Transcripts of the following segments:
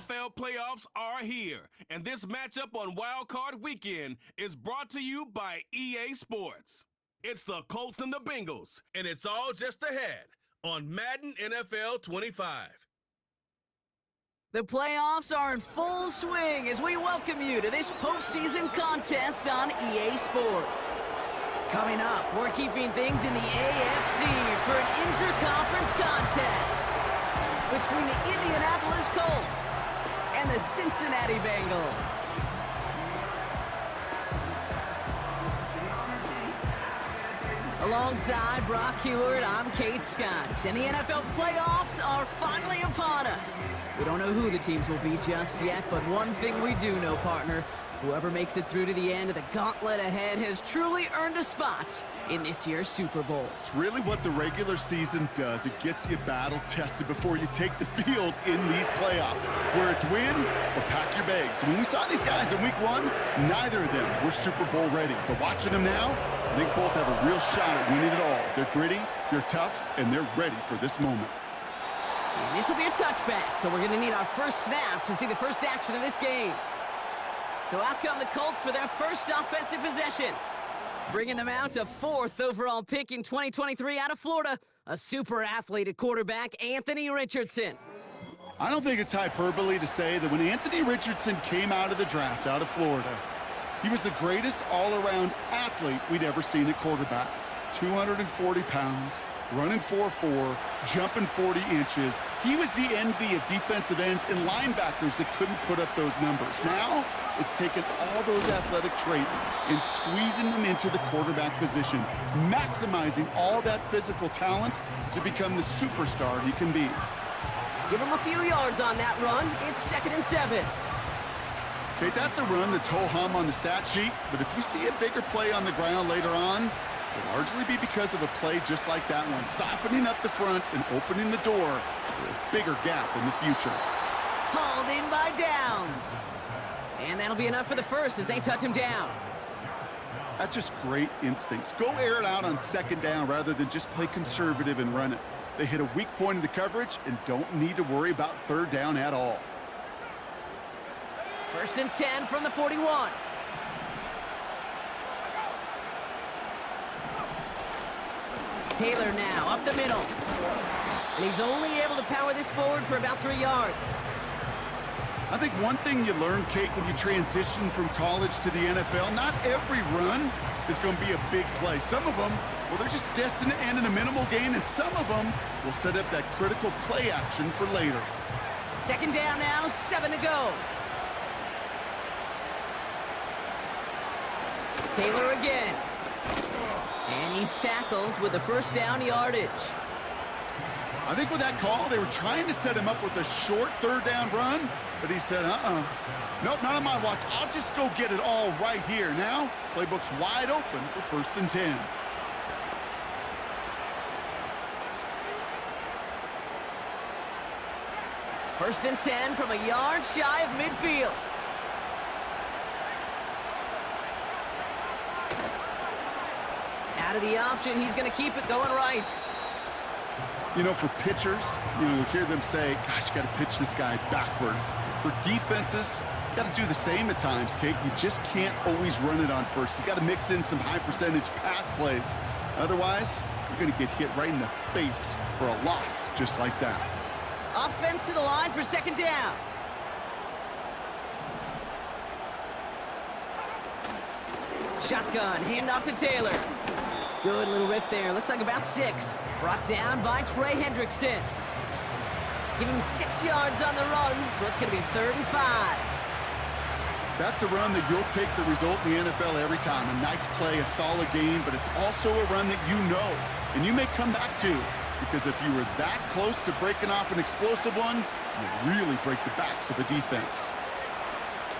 NFL playoffs are here, and this matchup on Wild Card Weekend is brought to you by EA Sports. It's the Colts and the Bengals, and it's all just ahead on Madden NFL 25. The playoffs are in full swing as we welcome you to this postseason contest on EA Sports. Coming up, we're keeping things in the AFC for an intra-conference contest between the Indianapolis Colts and the Cincinnati Bengals. Alongside Brock Heward, I'm Kate Scott, and the NFL playoffs are finally upon us. We don't know who the teams will be just yet, but one thing we do know, partner, whoever makes it through to the end of the gauntlet ahead has truly earned a spot in this year's Super Bowl. It's really what the regular season does. It gets you battle-tested before you take the field in these playoffs, where it's win or pack your bags. When we saw these guys in Week 1, neither of them were Super Bowl ready. But watching them now, I think both have a real shot at winning it all. They're gritty, they're tough, and they're ready for this moment. And this will be a touchback, so we're going to need our first snap to see the first action of this game. So out come the Colts for their first offensive possession. Bringing them out to 4th overall pick in 2023 out of Florida, a super athlete at quarterback, Anthony Richardson. I don't think it's hyperbole to say that when Anthony Richardson came out of the draft out of Florida, he was the greatest all-around athlete we'd ever seen at quarterback. 240 pounds, running 4.4, jumping 40 inches. He was the envy of defensive ends and linebackers that couldn't put up those numbers. Now, it's taken all those athletic traits and squeezing them into the quarterback position, maximizing all that physical talent to become the superstar he can be. Give him a few yards on that run. It's 2nd and 7. Okay, that's a run that's ho-hum on the stat sheet, but if you see a bigger play on the ground later on, it'll largely be because of a play just like that one, softening up the front and opening the door for a bigger gap in the future. Hauled in by Downs. And that'll be enough for the first as they touch him down. That's just great instincts. Go air it out on 2nd down rather than just play conservative and run it. They hit a weak point in the coverage and don't need to worry about 3rd down at all. 1st and 10 from the 41. Taylor now up the middle. And he's only able to power this forward for about 3 yards. I think one thing you learn, Kate, when you transition from college to the NFL, not every run is going to be a big play. Some of them, well, they're just destined to end in a minimal gain, and some of them will set up that critical play action for later. 2nd down now, 7 to go. Taylor again. And he's tackled with the 1st down yardage. I think with that call, they were trying to set him up with a short 3rd down run, but he said, nope, not on my watch. I'll just go get it all right here. Now, playbook's wide open for 1st and 10. First and 10 from a yard shy of midfield. Out of the option, he's going to keep it going right. You know, for pitchers, you hear them say, gosh, you got to pitch this guy backwards. For defenses, you got to do the same at times, Kate. You just can't always run it on first. You got to mix in some high-percentage pass plays. Otherwise, you're going to get hit right in the face for a loss just like that. Offense to the line for 2nd down. Shotgun, handoff to Taylor. Good little rip there. Looks like about 6. Brought down by Trey Hendrickson. Give him 6 yards on the run, so it's going to be 3rd and 5. That's a run that you'll take the result in the NFL every time. A nice play, a solid game, but it's also a run that you know, and you may come back to, because if you were that close to breaking off an explosive one, you really break the backs of a defense.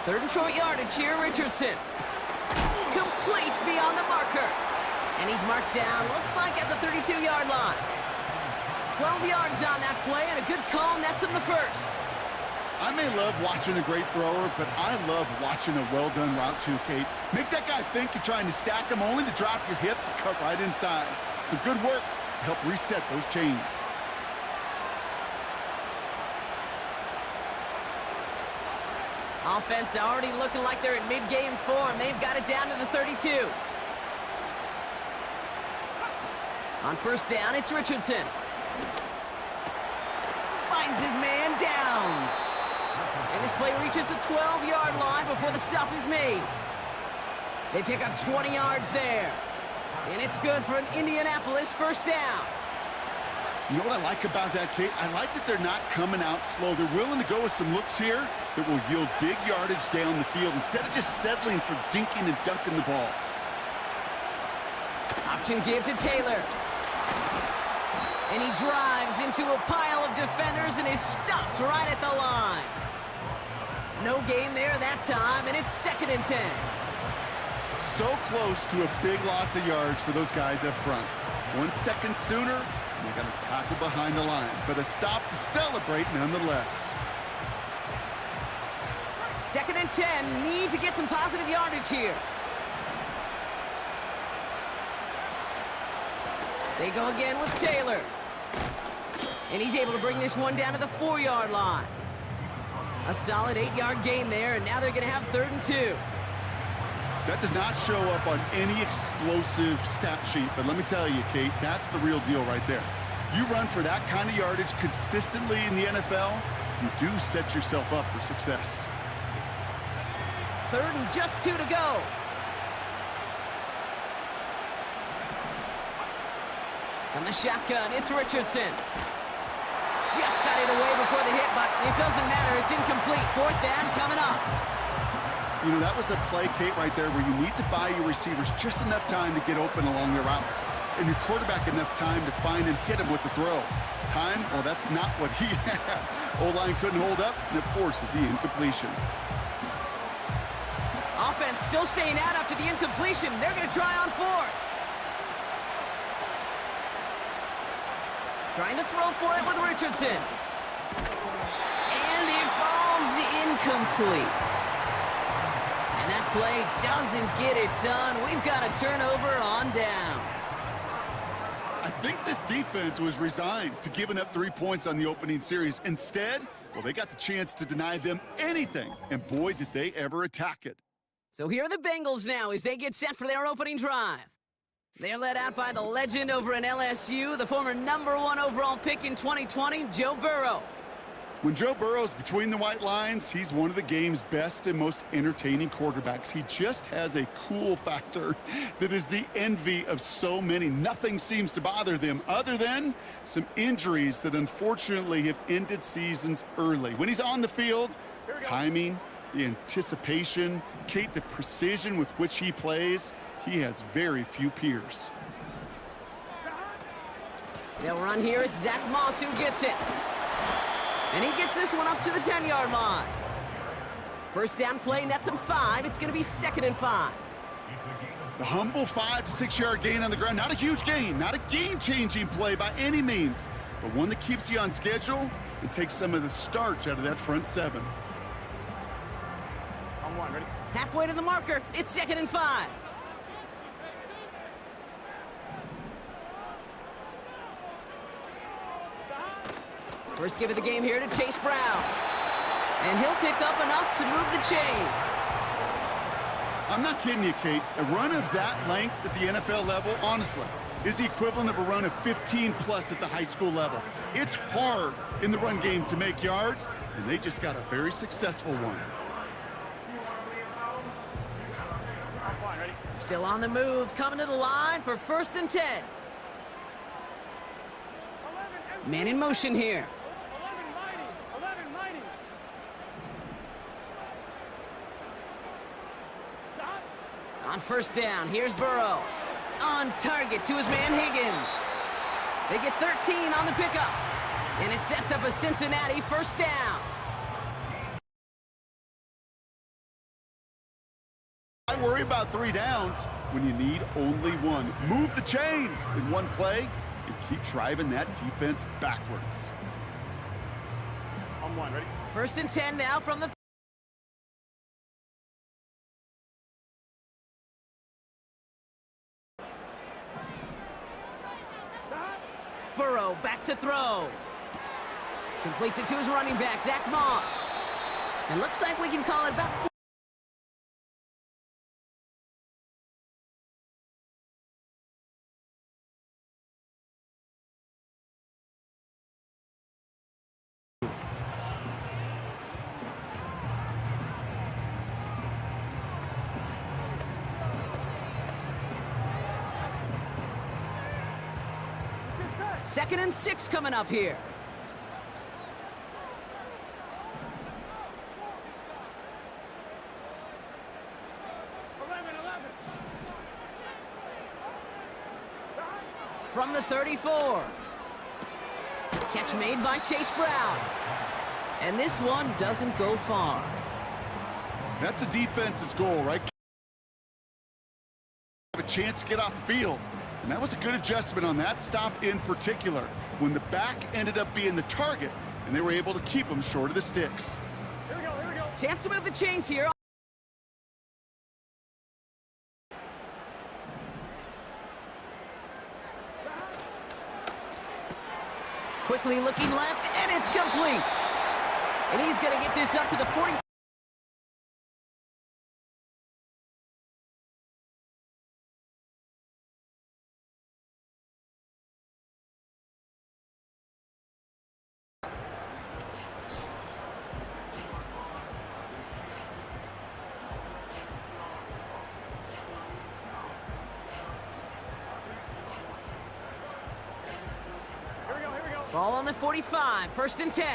3rd and short yardage here, Richardson. Complete beyond the marker. And he's marked down, looks like at the 32-yard line. 12 yards on that play, and a good call nets him the first. I may love watching a great thrower, but I love watching a well-done route too, Kate. Make that guy think you're trying to stack him only to drop your hips and cut right inside. Some good work to help reset those chains. Offense already looking like they're in mid-game form. They've got it down to the 32. On first down, it's Richardson. Finds his man, Downs. And this play reaches the 12-yard line before the stop is made. They pick up 20 yards there. And it's good for an Indianapolis first down. You know what I like about that, Kate? I like that they're not coming out slow. They're willing to go with some looks here that will yield big yardage down the field instead of just settling for dinking and dunking the ball. Option give to Taylor. And he drives into a pile of defenders and is stopped right at the line. No gain there that time, and it's 2nd and 10. So close to a big loss of yards for those guys up front. 1 second sooner, they got a tackle behind the line, but a stop to celebrate nonetheless. 2nd and 10, need to get some positive yardage here. They go again with Taylor. And he's able to bring this one down to the 4-yard line. A solid 8-yard gain there, and now they're going to have 3rd and 2. That does not show up on any explosive stat sheet, but let me tell you, Kate, that's the real deal right there. You run for that kind of yardage consistently in the NFL, you do set yourself up for success. 3rd and just 2 to go. From the shotgun, it's Richardson. Just got it away before the hit, but it doesn't matter. It's incomplete. 4th down coming up. You know, that was a play, Kate, right there where you need to buy your receivers just enough time to get open along their routes. And your quarterback enough time to find and hit him with the throw. Time, well, that's not what he had. O-line couldn't hold up, and it forces the incompletion. Offense still staying out after the incompletion. They're going to try on 4th. Trying to throw for it with Richardson. And it falls incomplete. And that play doesn't get it done. We've got a turnover on downs. I think this defense was resigned to giving up 3 points on the opening series. Instead, well, they got the chance to deny them anything. And boy, did they ever attack it. So here are the Bengals now as they get set for their opening drive. They're led out by the legend over in LSU, the former #1 overall pick in 2020, Joe Burrow. When Joe Burrow's between the white lines, he's one of the game's best and most entertaining quarterbacks. He just has a cool factor that is the envy of so many. Nothing seems to bother them other than some injuries that unfortunately have ended seasons early. When he's on the field, timing, the anticipation, Kate, the precision with which he plays, he has very few peers. They'll run here. It's Zach Moss who gets it. And he gets this one up to the 10-yard line. First down play, nets him 5. It's going to be 2nd and 5. The humble 5 to 6 yard gain on the ground. Not a huge gain, not a game-changing play by any means, but one that keeps you on schedule and takes some of the starch out of that front 7. On 1, ready? Halfway to the marker. It's 2nd and 5. First give of the game here to Chase Brown. And he'll pick up enough to move the chains. I'm not kidding you, Kate. A run of that length at the NFL level, honestly, is the equivalent of a run of 15+ at the high school level. It's hard in the run game to make yards, and they just got a very successful one. Still on the move, coming to the line for 1st and 10. Man in motion here. On first down, here's Burrow. On target to his man Higgins. They get 13 on the pickup. And it sets up a Cincinnati first down. I worry about 3 downs when you need only 1. Move the chains in one play and keep driving that defense backwards. On 1, ready? 1st and 10 now from the Burrow back to throw. Completes it to his running back, Zach Moss. And looks like we can call it about 4. Second and 6 coming up here. From the 34. Catch made by Chase Brown. And this one doesn't go far. That's a defense's goal, right? Have a chance to get off the field. And that was a good adjustment on that stop in particular, when the back ended up being the target, and they were able to keep him short of the sticks. Here we go. Chance to move the chains here. Quickly looking left, and it's complete. And he's going to get this up to the 40. Ball on the 45, first and 10.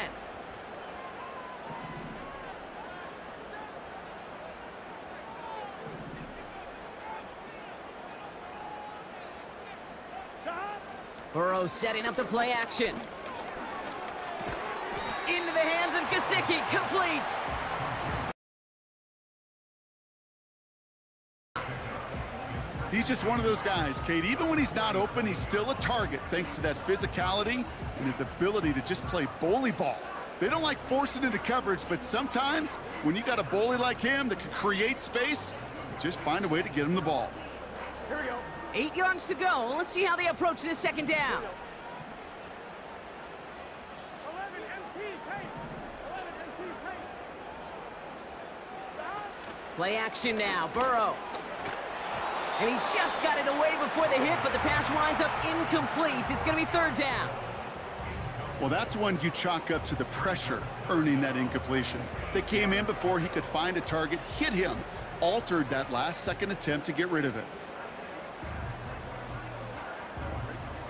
Burrow setting up the play action. Into the hands of Gesicki, complete. He's just one of those guys, Kate. Even when he's not open, he's still a target thanks to that physicality and his ability to just play bully ball. They don't like forcing into coverage, but sometimes when you got a bully like him that can create space, just find a way to get him the ball. Here we go. 8 yards to go. Let's see how they approach this second down. 11 MT, pace. 11 MT, pace. Play action now, Burrow. And he just got it away before the hit, but the pass winds up incomplete. It's going to be third down. Well, that's one you chalk up to the pressure earning that incompletion. They came in before he could find a target, hit him, altered that last-second attempt to get rid of it.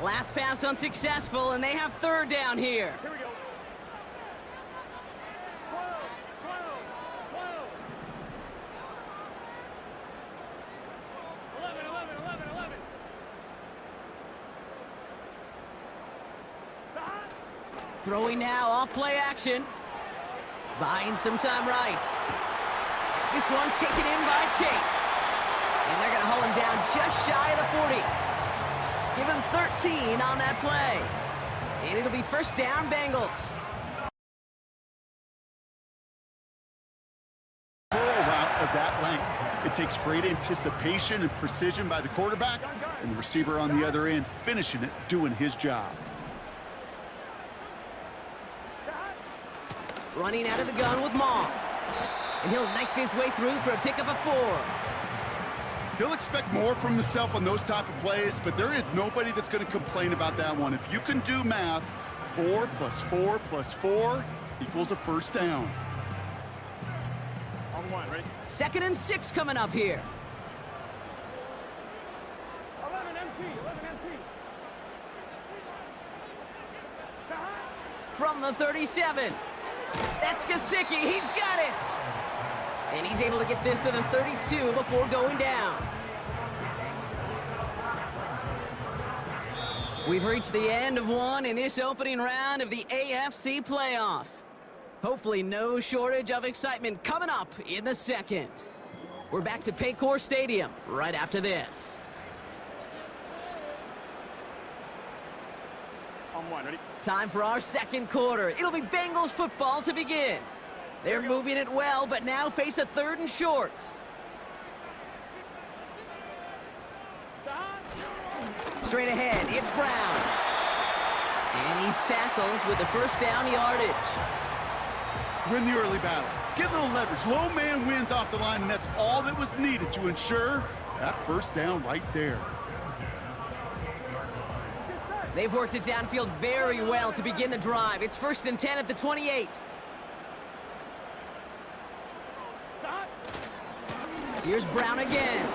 Last pass unsuccessful, and they have third down here. Here we go. 12, 12, 12. 11, 11, 11, 11. Throwing now, off play action. Buying some time right. This one taken in by Chase. And they're going to haul him down just shy of the 40. Give him 13 on that play. And it'll be first down, Bengals. For a route of that length, it takes great anticipation and precision by the quarterback, and the receiver on the other end finishing it, doing his job. Running out of the gun with Moss. And he'll knife his way through for a pickup of 4. He'll expect more from himself on those type of plays, but there is nobody that's going to complain about that one. If you can do math, 4 plus 4 plus 4 equals a first down. On one, ready? Second and 6 coming up here. 11 MT, 11 MT. From the 37. That's Gesicki. He's got it. And he's able to get this to the 32 before going down. We've reached the end of one in this opening round of the AFC playoffs. Hopefully no shortage of excitement coming up in the second. We're back to Paycor Stadium right after this. On one, ready? Time for our second quarter. It'll be Bengals football to begin. They're moving it well, but now face a third and short. Straight ahead, it's Brown. And he's tackled with the first down yardage. win the early battle. Get a little leverage. Low man wins off the line, and that's all that was needed to ensure that first down right there. They've worked it downfield very well to begin the drive. It's 1st and 10 at the 28. Here's Brown again.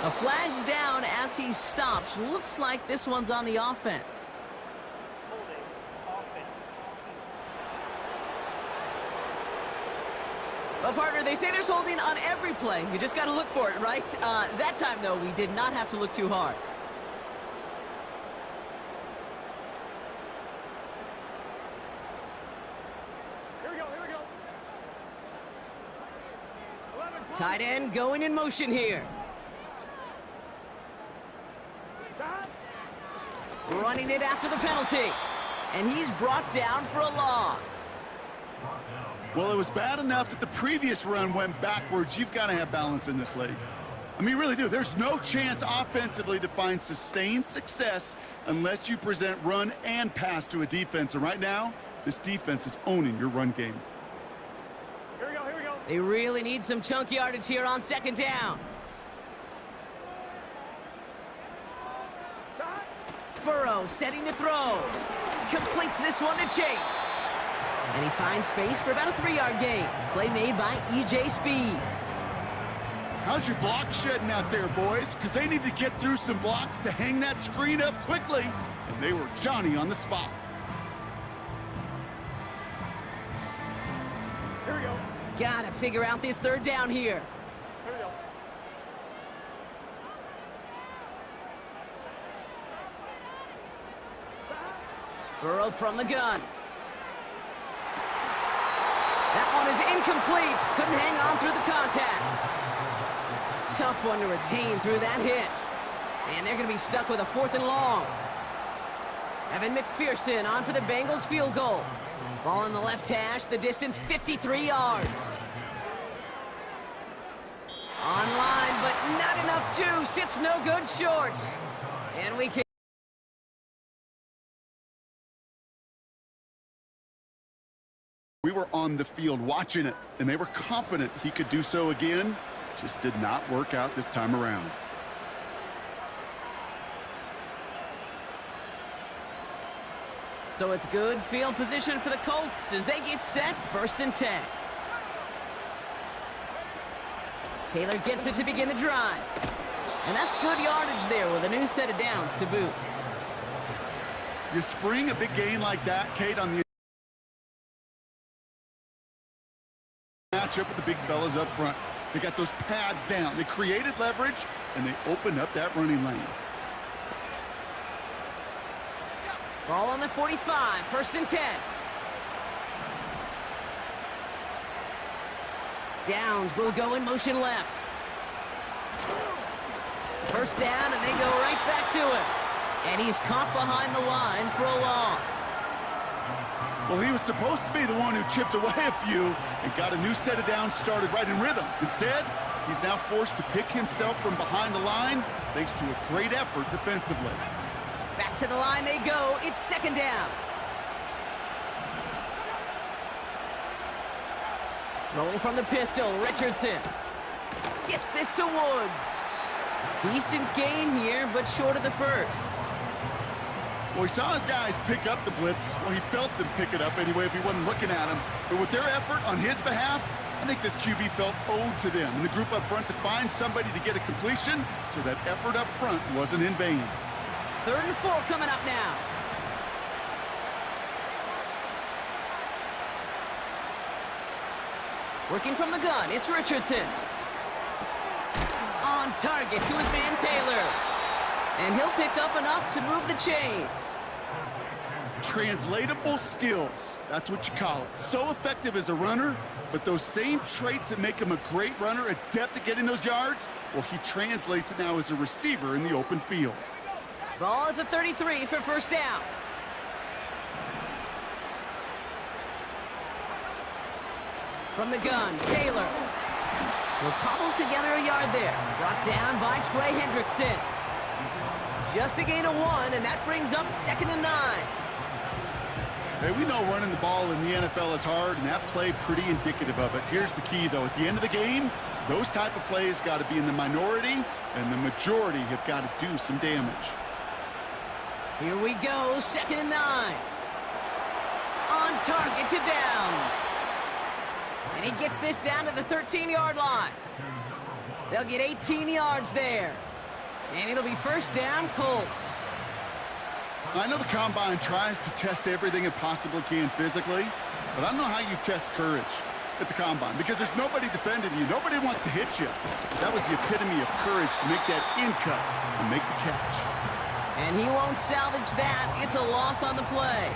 A flag's down as he stops. Looks like this one's on the offense. Well, partner, they say there's holding on every play. You just got to look for it, right? That time, though, we did not have to look too hard. Here we go, here we go. Tight end going in motion here. Running it after the penalty. And he's brought down for a loss. Well, it was bad enough that the previous run went backwards. You've got to have balance in this league. I mean, you really do. There's no chance offensively to find sustained success unless you present run and pass to a defense. And right now, this defense is owning your run game. Here we go, here we go. They really need some chunk yardage here on 2nd down. Burrow setting to throw. Completes this one to Chase. And he finds space for about a 3-yard gain. Play made by E.J. Speed. How's your block shedding out there, boys? Because they need to get through some blocks to hang that screen up quickly. And they were Johnny on the spot. Here we go. Gotta figure out this 3rd down here. Here we go. Burrow from the gun. That one is incomplete. Couldn't hang on through the contact. Tough one to retain through that hit. And they're going to be stuck with a 4th and long. Evan McPherson on for the Bengals field goal. Ball in the left hash, the distance 53 yards. Online, but not enough juice. It's no good short. And we can... We were on the field watching it, and they were confident he could do so again. Just did not work out this time around. So it's good field position for the Colts as they get set, 1st and 10. Taylor gets it to begin the drive. And that's good yardage there with a new set of downs to boot. You spring a big gain like that, Kate, on the matchup with the big fellas up front. They got those pads down. They created leverage, and they opened up that running lane. Ball on the 45, 1st and 10. Downs will go in motion left. 1st down, and they go right back to him. And he's caught behind the line for a loss. Well, he was supposed to be the one who chipped away a few and got a new set of downs started right in rhythm. Instead, he's now forced to pick himself from behind the line thanks to a great effort defensively. Back to the line they go. It's 2nd down. Throwing from the pistol, Richardson. Gets this to Woods. Decent gain here, but short of the 1st. Well, he saw his guys pick up the blitz. Well, he felt them pick it up anyway if he wasn't looking at him. But with their effort on his behalf, I think this QB felt owed to them and the group up front to find somebody to get a completion so that effort up front wasn't in vain. 3rd and 4 coming up now. Working from the gun, it's Richardson. On target to his man Taylor. And he'll pick up enough to move the chains. Translatable skills, that's what you call it. So effective as a runner, but those same traits that make him a great runner, adept at getting those yards, well, he translates it now as a receiver in the open field. Ball at the 33 for 1st down. From the gun, Taylor. Will cobble together a yard there. Brought down by Trey Hendrickson. Just a gain of 1, and that brings up 2nd and 9. Hey, we know running the ball in the NFL is hard, and that play pretty indicative of it. Here's the key, though. At the end of the game, those type of plays got to be in the minority, and the majority have got to do some damage. Here we go, 2nd and 9. On target to Downs. And he gets this down to the 13-yard line. They'll get 18 yards there. And it'll be 1st down, Colts. I know the Combine tries to test everything it possibly can physically, but I don't know how you test courage at the Combine because there's nobody defending you. Nobody wants to hit you. That was the epitome of courage to make that in cut and make the catch. And he won't salvage that. It's a loss on the play.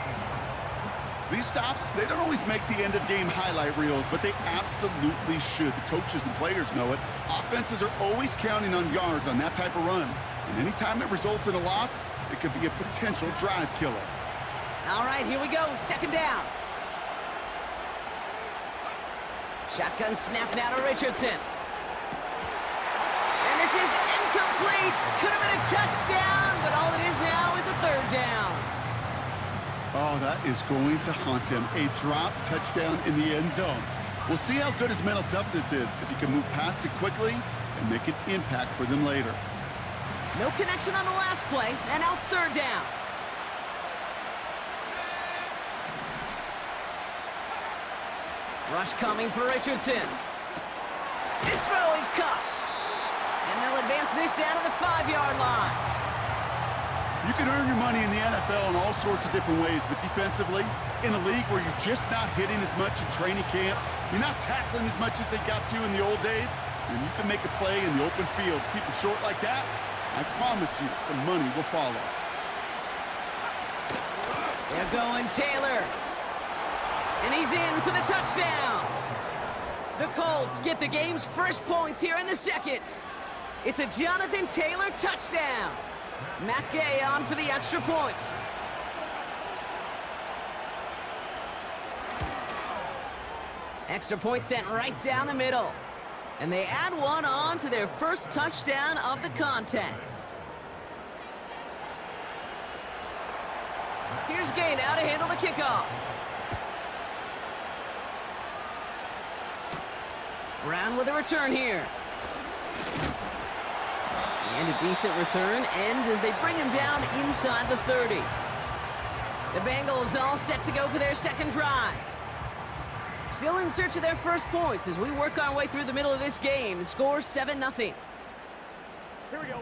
These stops, they don't always make the end-of-game highlight reels, but they absolutely should. The coaches and players know it. Offenses are always counting on yards on that type of run. And anytime it results in a loss, it could be a potential drive killer. All right, here we go. 2nd down. Shotgun snap now to Richardson. And this is incomplete. Could have been a touchdown, but all it is now is a 3rd down. Oh, that is going to haunt him. A drop touchdown in the end zone. We'll see how good his mental toughness is if he can move past it quickly and make an impact for them later. No connection on the last play, and now it's 3rd down. Rush coming for Richardson. This throw is caught. And they'll advance this down to the 5-yard line. You can earn your money in the NFL in all sorts of different ways, but defensively, in a league where you're just not hitting as much in training camp, you're not tackling as much as they got to in the old days, and you can make a play in the open field. Keep it short like that, I promise you some money will follow. They're going Taylor. And he's in for the touchdown. The Colts get the game's first points here in the 2nd. It's a Jonathan Taylor touchdown. Matt Gay on for the extra point. Extra point sent right down the middle. And they add one on to their first touchdown of the contest. Here's Gay now to handle the kickoff. Brown with a return here. And a decent return ends as they bring him down inside the 30. The Bengals all set to go for their 2nd drive. Still in search of their first points as we work our way through the middle of this game. The score 7-0. Here we go.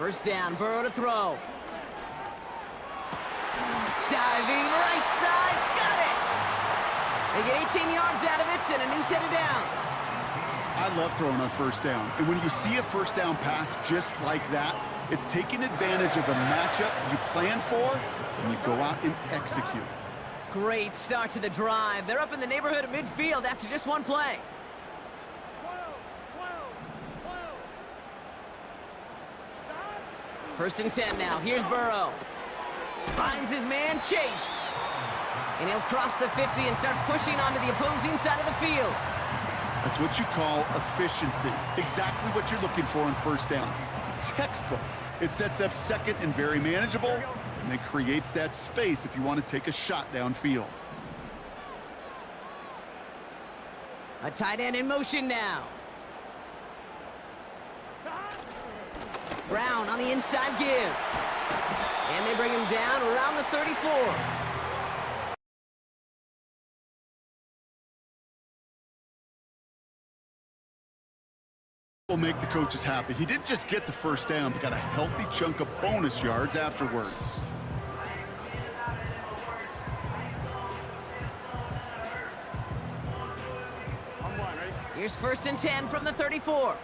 1st down, Burrow to throw. Diving right side, got it! They get 18 yards out of it and a new set of downs. I love throwing on 1st down. And when you see a 1st down pass just like that, it's taking advantage of a matchup you plan for, and you go out and execute. Great start to the drive. They're up in the neighborhood of midfield after just one play. 1st and 10 now. Here's Burrow. Finds his man, Chase. And he'll cross the 50 and start pushing onto the opposing side of the field. That's what you call efficiency. Exactly what you're looking for on 1st down. Textbook. It sets up 2nd and very manageable, and it creates that space if you want to take a shot downfield. A tight end in motion now. Brown on the inside give. And they bring him down around the 34. Will make the coaches happy. He didn't just get the 1st down, but got a healthy chunk of bonus yards afterwards. Here's 1st and 10 from the 34.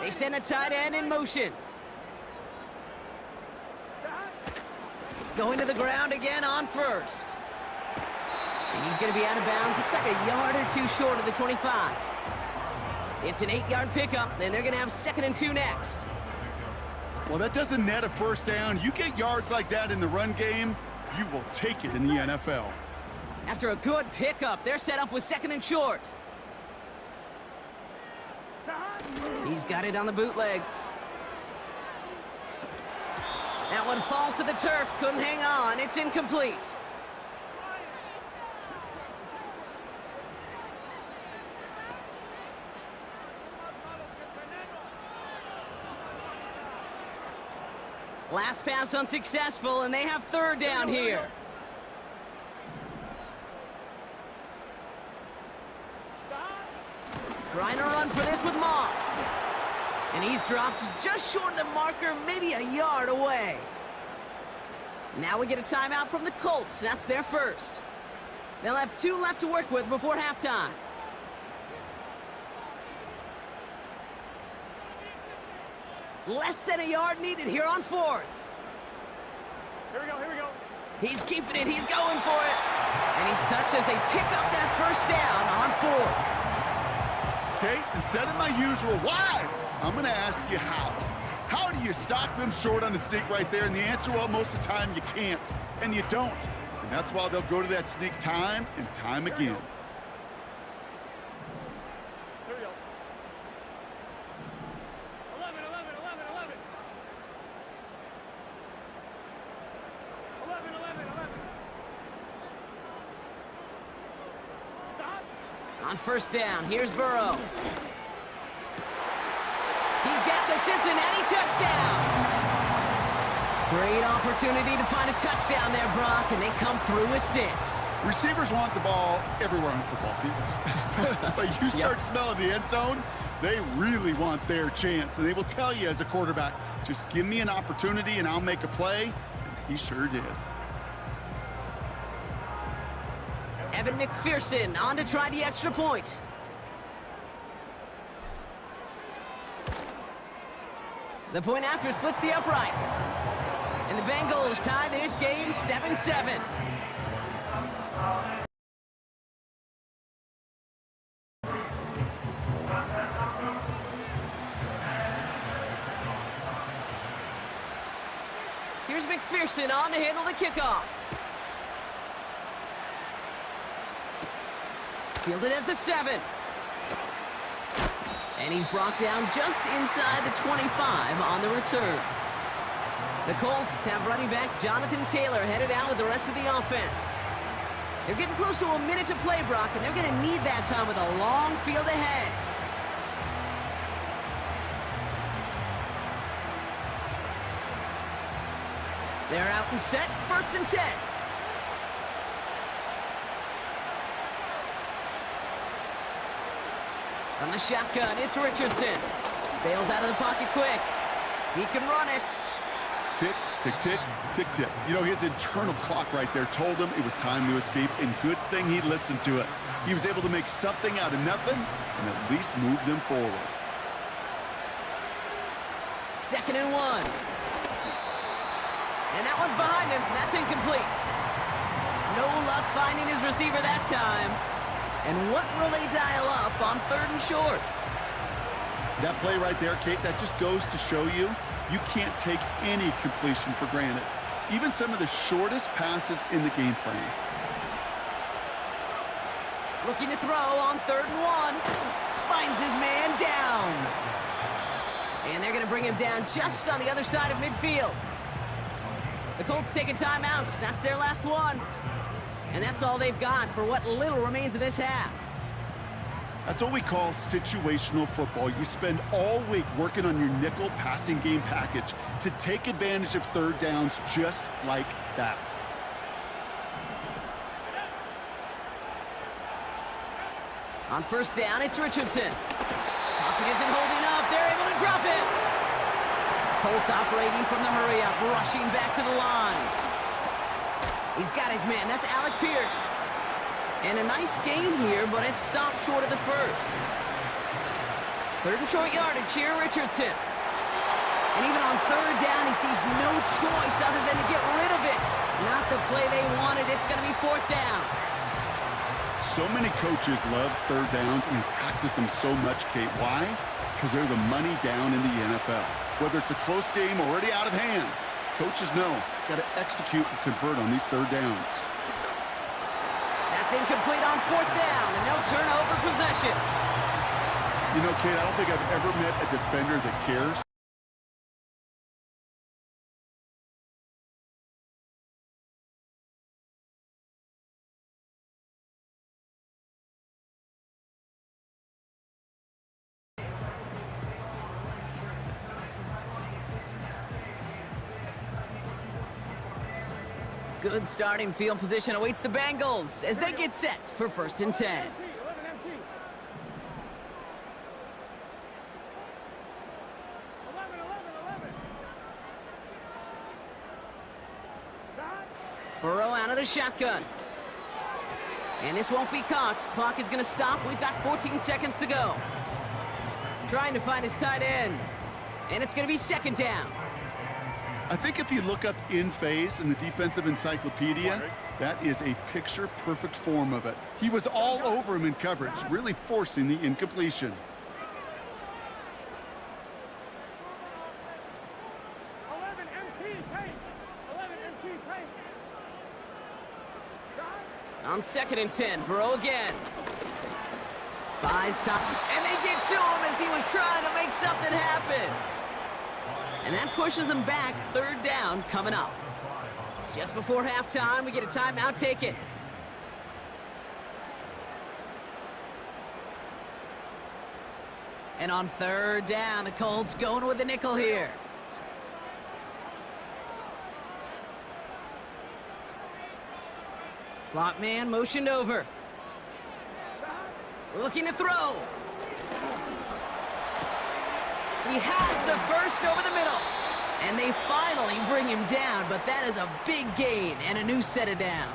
They send a tight end in motion. Going to the ground again on 1st. And he's going to be out of bounds. Looks like a yard or 2 short of the 25. It's an 8-yard pickup, and they're going to have 2nd and 2 next. Well, that doesn't net a 1st down. You get yards like that in the run game, you will take it in the NFL. After a good pickup, they're set up with 2nd and short. He's got it on the bootleg. That one falls to the turf. Couldn't hang on. It's incomplete. Last pass unsuccessful, and they have 3rd down here. Trying to run for this with Moss. And he's dropped just short of the marker, maybe a yard away. Now we get a timeout from the Colts. That's their first. They'll have 2 left to work with before halftime. Less than a yard needed here on 4th. Here we go, here we go. He's keeping it, he's going for it. And he's touched as they pick up that 1st down on 4th. Okay, instead of my usual why, I'm going to ask you how. How do you stop them short on the sneak right there? And the answer, well, most of the time you can't, and you don't. And that's why they'll go to that sneak time and time again. Here we go. 11, 11, 11, 11. 11, 11, 11. Stop. On 1st down, here's Burrow. He's got the Cincinnati touchdown. Great opportunity to find a touchdown there, Brock, and they come through with 6. Receivers want the ball everywhere on the football field. But you start smelling the end zone, they really want their chance. And they will tell you as a quarterback, just give me an opportunity and I'll make a play. And he sure did. Evan McPherson on to try the extra point. The point after splits the uprights. And the Bengals tie this game 7-7. Here's McPherson on to handle the kickoff. Fielded at the 7. And he's brought down just inside the 25 on the return. The Colts have running back Jonathan Taylor headed out with the rest of the offense. They're getting close to a minute to play, Brock, and they're going to need that time with a long field ahead. They're out and set, 1st and 10. From the shotgun, it's Richardson. Bails out of the pocket quick. He can run it. Tick, tick, tick, tick, tick. You know, his internal clock right there told him it was time to escape, and good thing he listened to it. He was able to make something out of nothing and at least move them forward. 2nd and 1. And that one's behind him. That's incomplete. No luck finding his receiver that time. And what will they dial up on 3rd and short? That play right there, Kate, that just goes to show you, you can't take any completion for granted. Even some of the shortest passes in the game plan. Looking to throw on 3rd and 1. Finds his man Downs. And they're going to bring him down just on the other side of midfield. The Colts take a timeout. That's their last one. And that's all they've got for what little remains of this half. That's what we call situational football. You spend all week working on your nickel passing game package to take advantage of 3rd downs just like that. On 1st down, it's Richardson. Pocket isn't holding up. They're able to drop it. Colts operating from the hurry-up, rushing back to the line. He's got his man. That's Alec Pierce. And a nice game here, but it stopped short of the 1st. 3rd and short yardage here, Richardson. And even on 3rd down, he sees no choice other than to get rid of it. Not the play they wanted. It's going to be 4th down. So many coaches love 3rd downs and practice them so much, Kate. Why? Because they're the money down in the NFL. Whether it's a close game already out of hand, coaches know, got to execute and convert on these 3rd downs. Incomplete on 4th down, and they'll turn over possession. You know, Kate, I don't think I've ever met a defender that cares. Good starting field position awaits the Bengals as they get set for 1st and 10. 11 empty. 11. Stop. Burrow out of the shotgun. And this won't be caught. Clock is going to stop. We've got 14 seconds to go. Trying to find his tight end. And it's going to be 2nd down. I think if you look up in phase in the defensive encyclopedia, that is a picture-perfect form of it. He was all over him in coverage, really forcing the incompletion. 11 empty. Paint. 11 empty. Paint. Stop. On 2nd and 10, Burrow again. Buys top, and they get to him as he was trying to make something happen. And that pushes them back. 3rd down coming up. Just before halftime, we get a timeout taken. And on 3rd down, the Colts going with the nickel here. Slot man motioned over. Looking to throw. He has the first over the middle. And they finally bring him down, but that is a big gain and a new set of downs.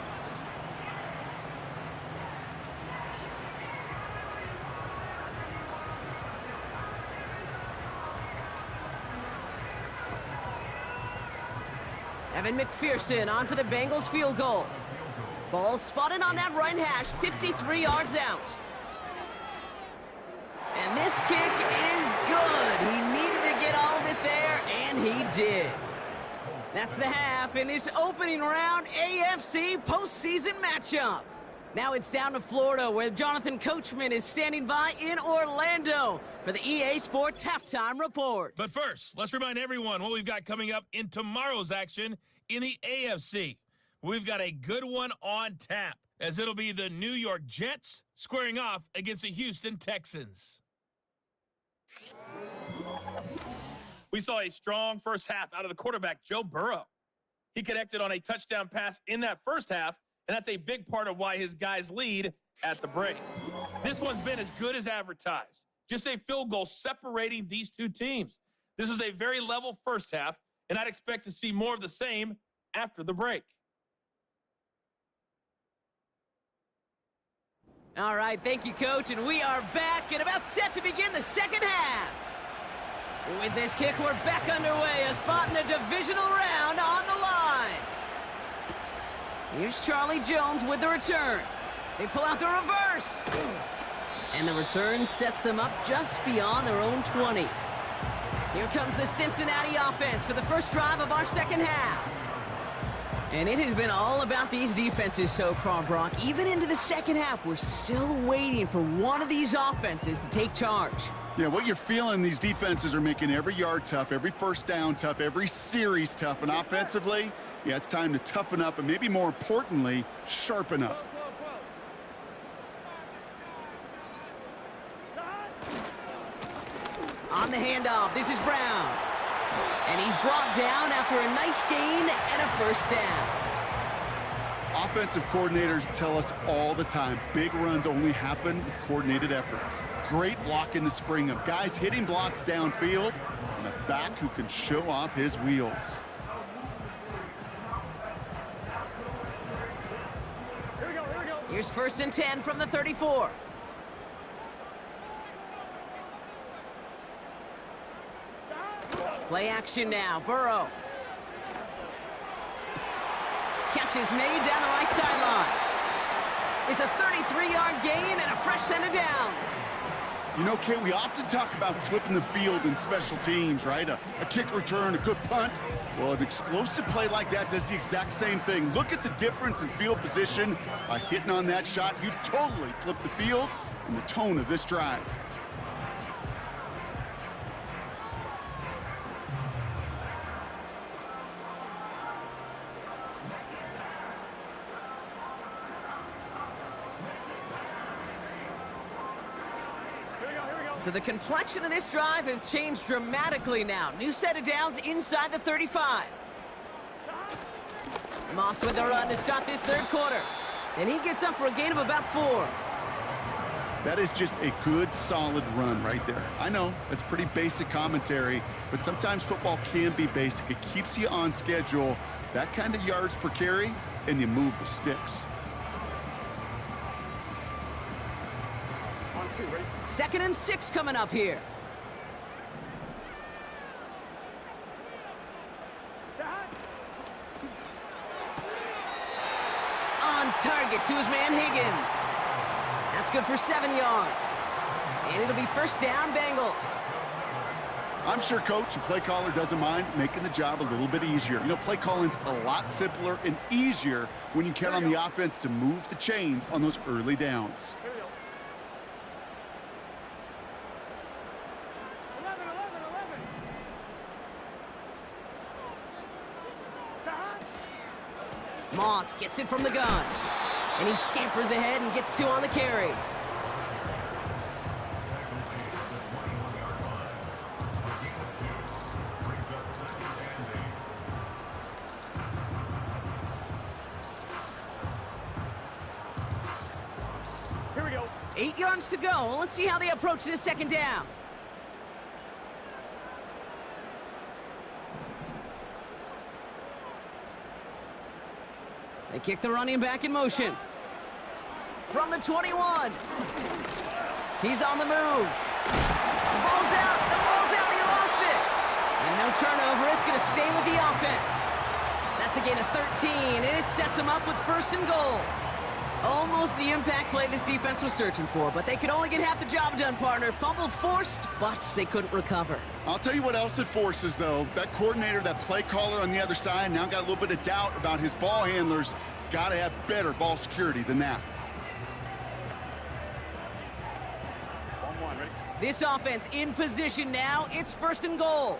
Evan McPherson on for the Bengals field goal. Ball spotted on that right hash, 53 yards out. And this kick is good. He needed to get all of it there, and he did. That's the half in this opening round AFC postseason matchup. Now it's down to Florida, where Jonathan Coachman is standing by in Orlando for the EA Sports Halftime Report. But first, let's remind everyone what we've got coming up in tomorrow's action in the AFC. We've got a good one on tap, as it'll be the New York Jets squaring off against the Houston Texans. We saw a strong first half out of the quarterback, Joe Burrow. He connected on a touchdown pass in that first half, and that's a big part of why his guys lead at the break. This one's been as good as advertised. Just a field goal separating these two teams. This was a very level first half, and I'd expect to see more of the same after the break. All right, thank you, Coach, and we are back and about set to begin the second half. With this kick, we're back underway, a spot in the divisional round on the line. Here's Charlie Jones with the return. They pull out the reverse. And the return sets them up just beyond their own 20. Here comes the Cincinnati offense for the first drive of our second half. And it has been all about these defenses so far, Brock. Even into the second half, we're still waiting for one of these offenses to take charge. Yeah, what you're feeling, these defenses are making every yard tough, every first down tough, every series tough. And offensively, yeah, it's time to toughen up and maybe more importantly, sharpen up. On the handoff, this is Brown. And he's brought down after a nice gain and a first down. Offensive coordinators tell us all the time, big runs only happen with coordinated efforts. Great blocking to spring them. Guys hitting blocks downfield, and a back who can show off his wheels. Here we go. Here's 1st and 10 from the 34. Play action now, Burrow. Catch is made down the right sideline. It's a 33-yard gain and a fresh set of downs. You know, Kate, we often talk about flipping the field in special teams, right? A kick return, a good punt. Well, an explosive play like that does the exact same thing. Look at the difference in field position. By hitting on that shot, you've totally flipped the field and the tone of this drive. So the complexion of this drive has changed dramatically now. New set of downs inside the 35. Moss with the run to start this third quarter. And he gets up for a gain of about 4. That is just a good, solid run right there. I know, that's pretty basic commentary, but sometimes football can be basic. It keeps you on schedule, that kind of yards per carry, and you move the sticks. On 2, ready? 2nd and 6 coming up here. On target to his man Higgins. That's good for 7 yards. And it'll be first down, Bengals. I'm sure coach and play caller doesn't mind making the job a little bit easier. You know, play calling's a lot simpler and easier when you count on the offense to move the chains on those early downs. Here we go. 11, 11, 11. Moss gets it from the gun. And he scampers ahead and gets 2 on the carry. Here we go. 8 yards to go. Let's see how they approach this second down. They kick the running back in motion. From the 21. He's on the move. The ball's out. The ball's out. He lost it. And no turnover. It's going to stay with the offense. That's a gain of 13, and it sets them up with 1st and goal. Almost the impact play this defense was searching for, but they could only get half the job done, partner. Fumble forced, but they couldn't recover. I'll tell you what else it forces, though. That coordinator, that play caller on the other side, now got a little bit of doubt about his ball handlers. Got to have better ball security than that. 1-1, ready? This offense in position now. It's 1st and goal.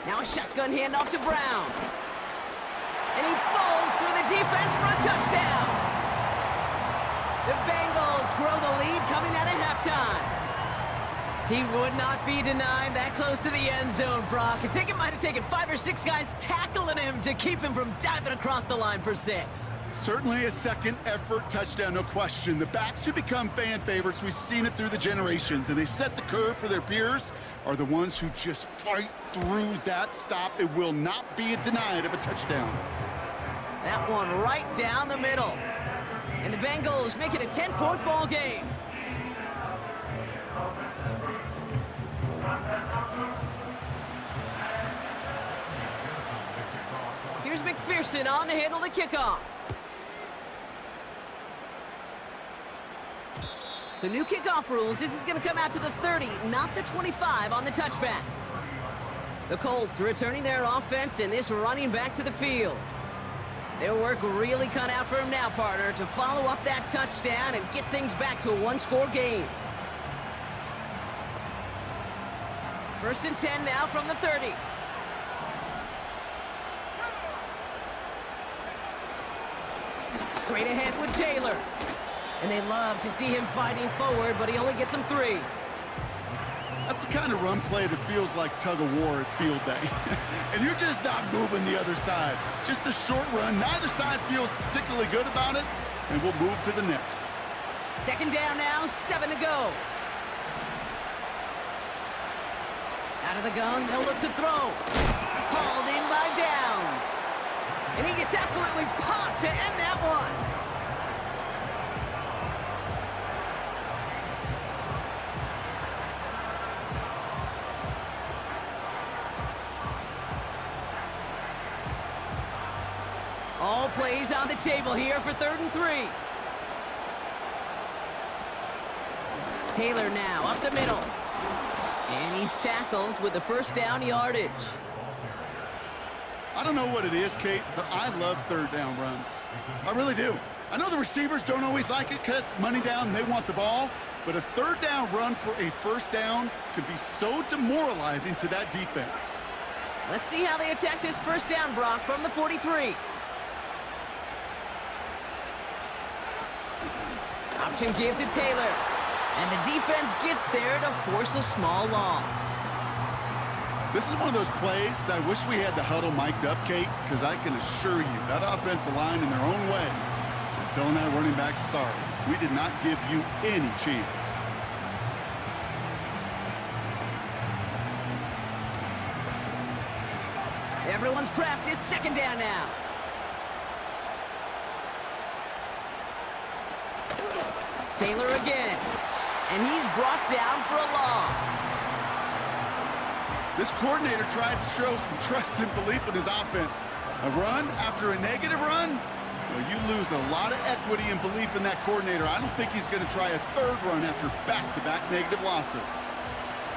Now a shotgun handoff to Brown. And he falls through the defense for a touchdown. The Bengals grow the lead coming out of halftime. He would not be denied that close to the end zone, Brock. I think it might have taken 5 or 6 guys tackling him to keep him from diving across the line for 6. Certainly a second effort touchdown, no question. The backs who become fan favorites, we've seen it through the generations, and they set the curve for their peers, are the ones who just fight through that stop. It will not be denied of a touchdown. That one right down the middle. And the Bengals make it a 10-point ball game. Here's McPherson on to handle the kickoff. So new kickoff rules. This is going to come out to the 30, not the 25 on the touchback. The Colts returning their offense and this running back to the field. Their work really cut out for him now, partner, to follow up that touchdown and get things back to a 1-score game. 1st and 10 now from the 30. Straight ahead with Taylor. And they love to see him fighting forward, but he only gets them 3. That's the kind of run play that feels like tug-of-war at field day. And you're just not moving the other side. Just a short run. Neither side feels particularly good about it, and we'll move to the next. 2nd down now, 7 to go. Out of the gun, they'll look to throw. Hauled in by Downs. And he gets absolutely popped to end that one. All plays on the table here for 3rd and 3. Taylor now up the middle. And he's tackled with the first down yardage. I don't know what it is, Kate, but I love third down runs. I really do. I know the receivers don't always like it because it's money down and they want the ball, but a third down run for a first down could be so demoralizing to that defense. Let's see how they attack this first down, Brock, from the 43. Option give to Taylor. And the defense gets there to force a small loss. This is one of those plays that I wish we had the huddle mic'd up, Kate, because I can assure you that offensive line in their own way is telling that running back, sorry, we did not give you any chance. Everyone's prepped. It's second down now. Taylor again. And he's brought down for a loss. This coordinator tried to show some trust and belief in his offense. A run after a negative run? Well, you lose a lot of equity and belief in that coordinator. I don't think he's going to try a third run after back-to-back negative losses.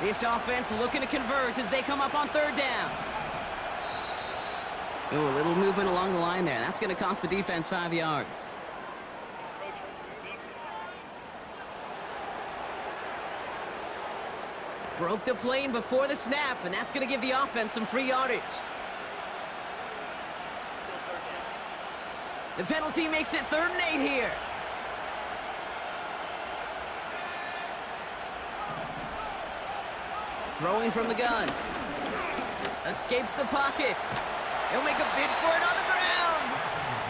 This offense looking to convert as they come up on third down. Ooh, a little movement along the line there. That's going to cost the defense 5 yards. Broke the plane before the snap, and that's going to give the offense some free yardage. The penalty makes it 3rd and 8 here. Throwing from the gun. Escapes the pocket. He'll make a bid for it on the ground.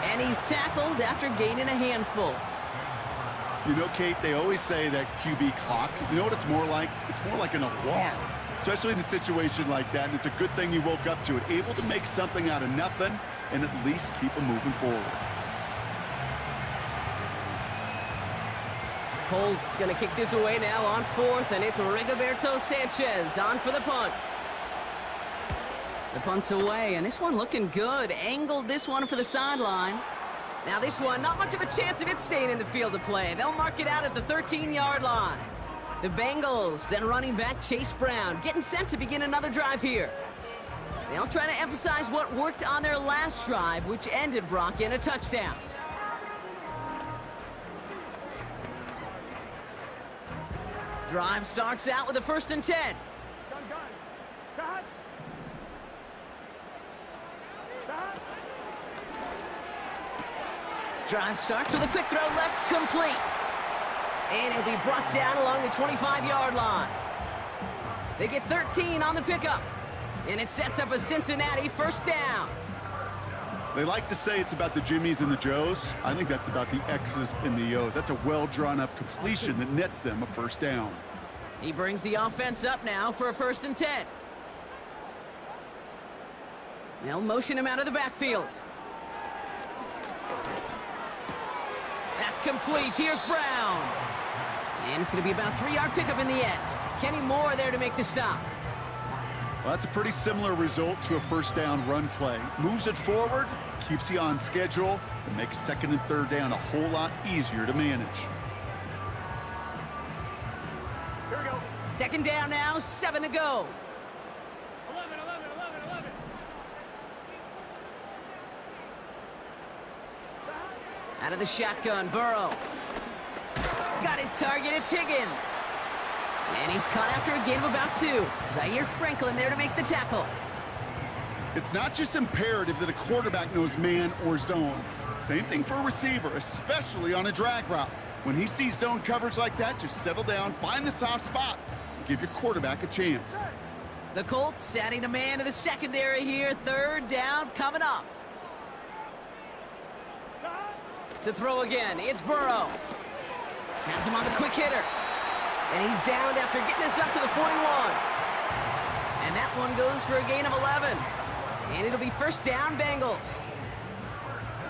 And he's tackled after gaining a handful. You know, Kate, they always say that QB clock, you know what it's more like? It's more like an alarm, especially in a situation like that, and it's a good thing you woke up to it, able to make something out of nothing and at least keep them moving forward. Colts going to kick this away now on 4th, and it's Rigoberto Sanchez on for the punt. The punt's away, and this one looking good. Angled this one for the sideline. Now this one, not much of a chance of it staying in the field of play. They'll mark it out at the 13-yard line. The Bengals and running back Chase Brown getting set to begin another drive here. They'll try to emphasize what worked on their last drive, which ended, Brock, in a touchdown. Drive starts out with a 1st and 10. Gun. Cut. Cut. Drive starts with a quick throw left, complete. And he'll be brought down along the 25-yard line. They get 13 on the pickup. And it sets up a Cincinnati first down. They like to say it's about the Jimmies and the Joes. I think that's about the X's and the O's. That's a well-drawn-up completion that nets them a first down. He brings the offense up now for a 1st and 10. They'll motion him out of the backfield. That's complete. Here's Brown. And it's going to be about a 3-yard pickup in the end. Kenny Moore there to make the stop. Well, that's a pretty similar result to a first down run play. Moves it forward, keeps you on schedule, and makes 2nd and 3rd down a whole lot easier to manage. Here we go. 2nd down now, 7 to go. 11. Out of the shotgun, Burrow. Got his target, it's Higgins. And he's caught after a gain of about 2. Zaire Franklin there to make the tackle. It's not just imperative that a quarterback knows man or zone. Same thing for a receiver, especially on a drag route. When he sees zone coverage like that, just settle down, find the soft spot, and give your quarterback a chance. The Colts adding a man to the secondary here. 3rd down coming up. To throw again, it's Burrow. Has him on the quick hitter. And he's down after getting this up to the 41. And that one goes for a gain of 11. And it'll be first down, Bengals.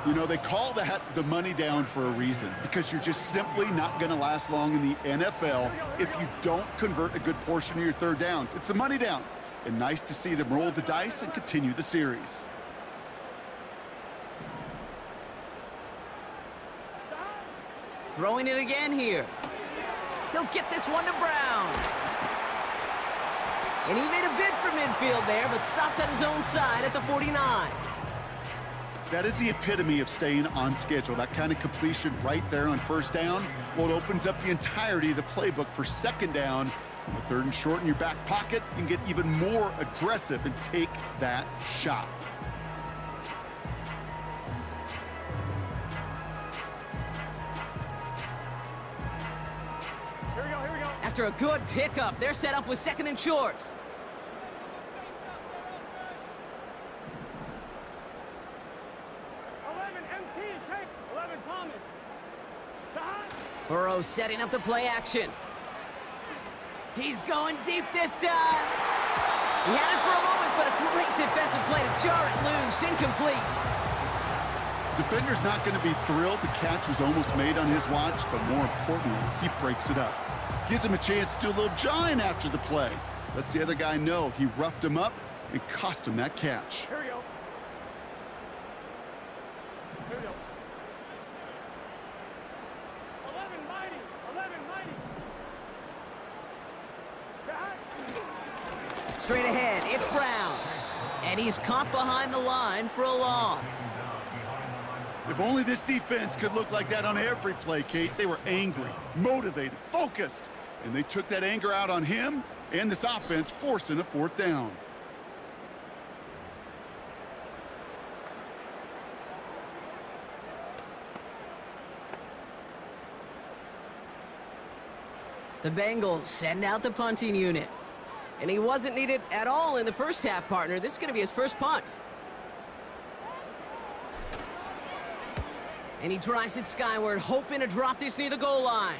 You know, they call that the money down for a reason, because you're just simply not going to last long in the NFL if you don't convert a good portion of your 3rd downs. It's the money down. And nice to see them roll the dice and continue the series. Throwing it again here. He'll He'll get this one to Brown. And he made a bid for midfield there, but stopped on his own side at the 49. That is the epitome of staying on schedule. That kind of completion right there on first down. Well, it opens up the entirety of the playbook for second down. With third and short in your back pocket, you can get even more aggressive and take that shot. Here we go, here we go. After a good pickup, they're set up with second and short. Burrow setting up the play action. He's going deep this time. He had it for a moment, but a great defensive play to jar it loose. Incomplete. Defender's not going to be thrilled the catch was almost made on his watch, but more importantly, he breaks it up. Gives him a chance to do a little jawing after the play. Lets the other guy know he roughed him up and cost him that catch. Here we go. Here we go. 11 mighty. 11 mighty. Back. Straight ahead, it's Brown. And he's caught behind the line for a loss. If only this defense could look like that on every play, Kate. They were angry, motivated, focused, and they took that anger out on him and this offense, forcing a fourth down. The Bengals send out the punting unit. And he wasn't needed at all in the first half, partner. This is going to be his first punt. And he drives it skyward, hoping to drop this near the goal line.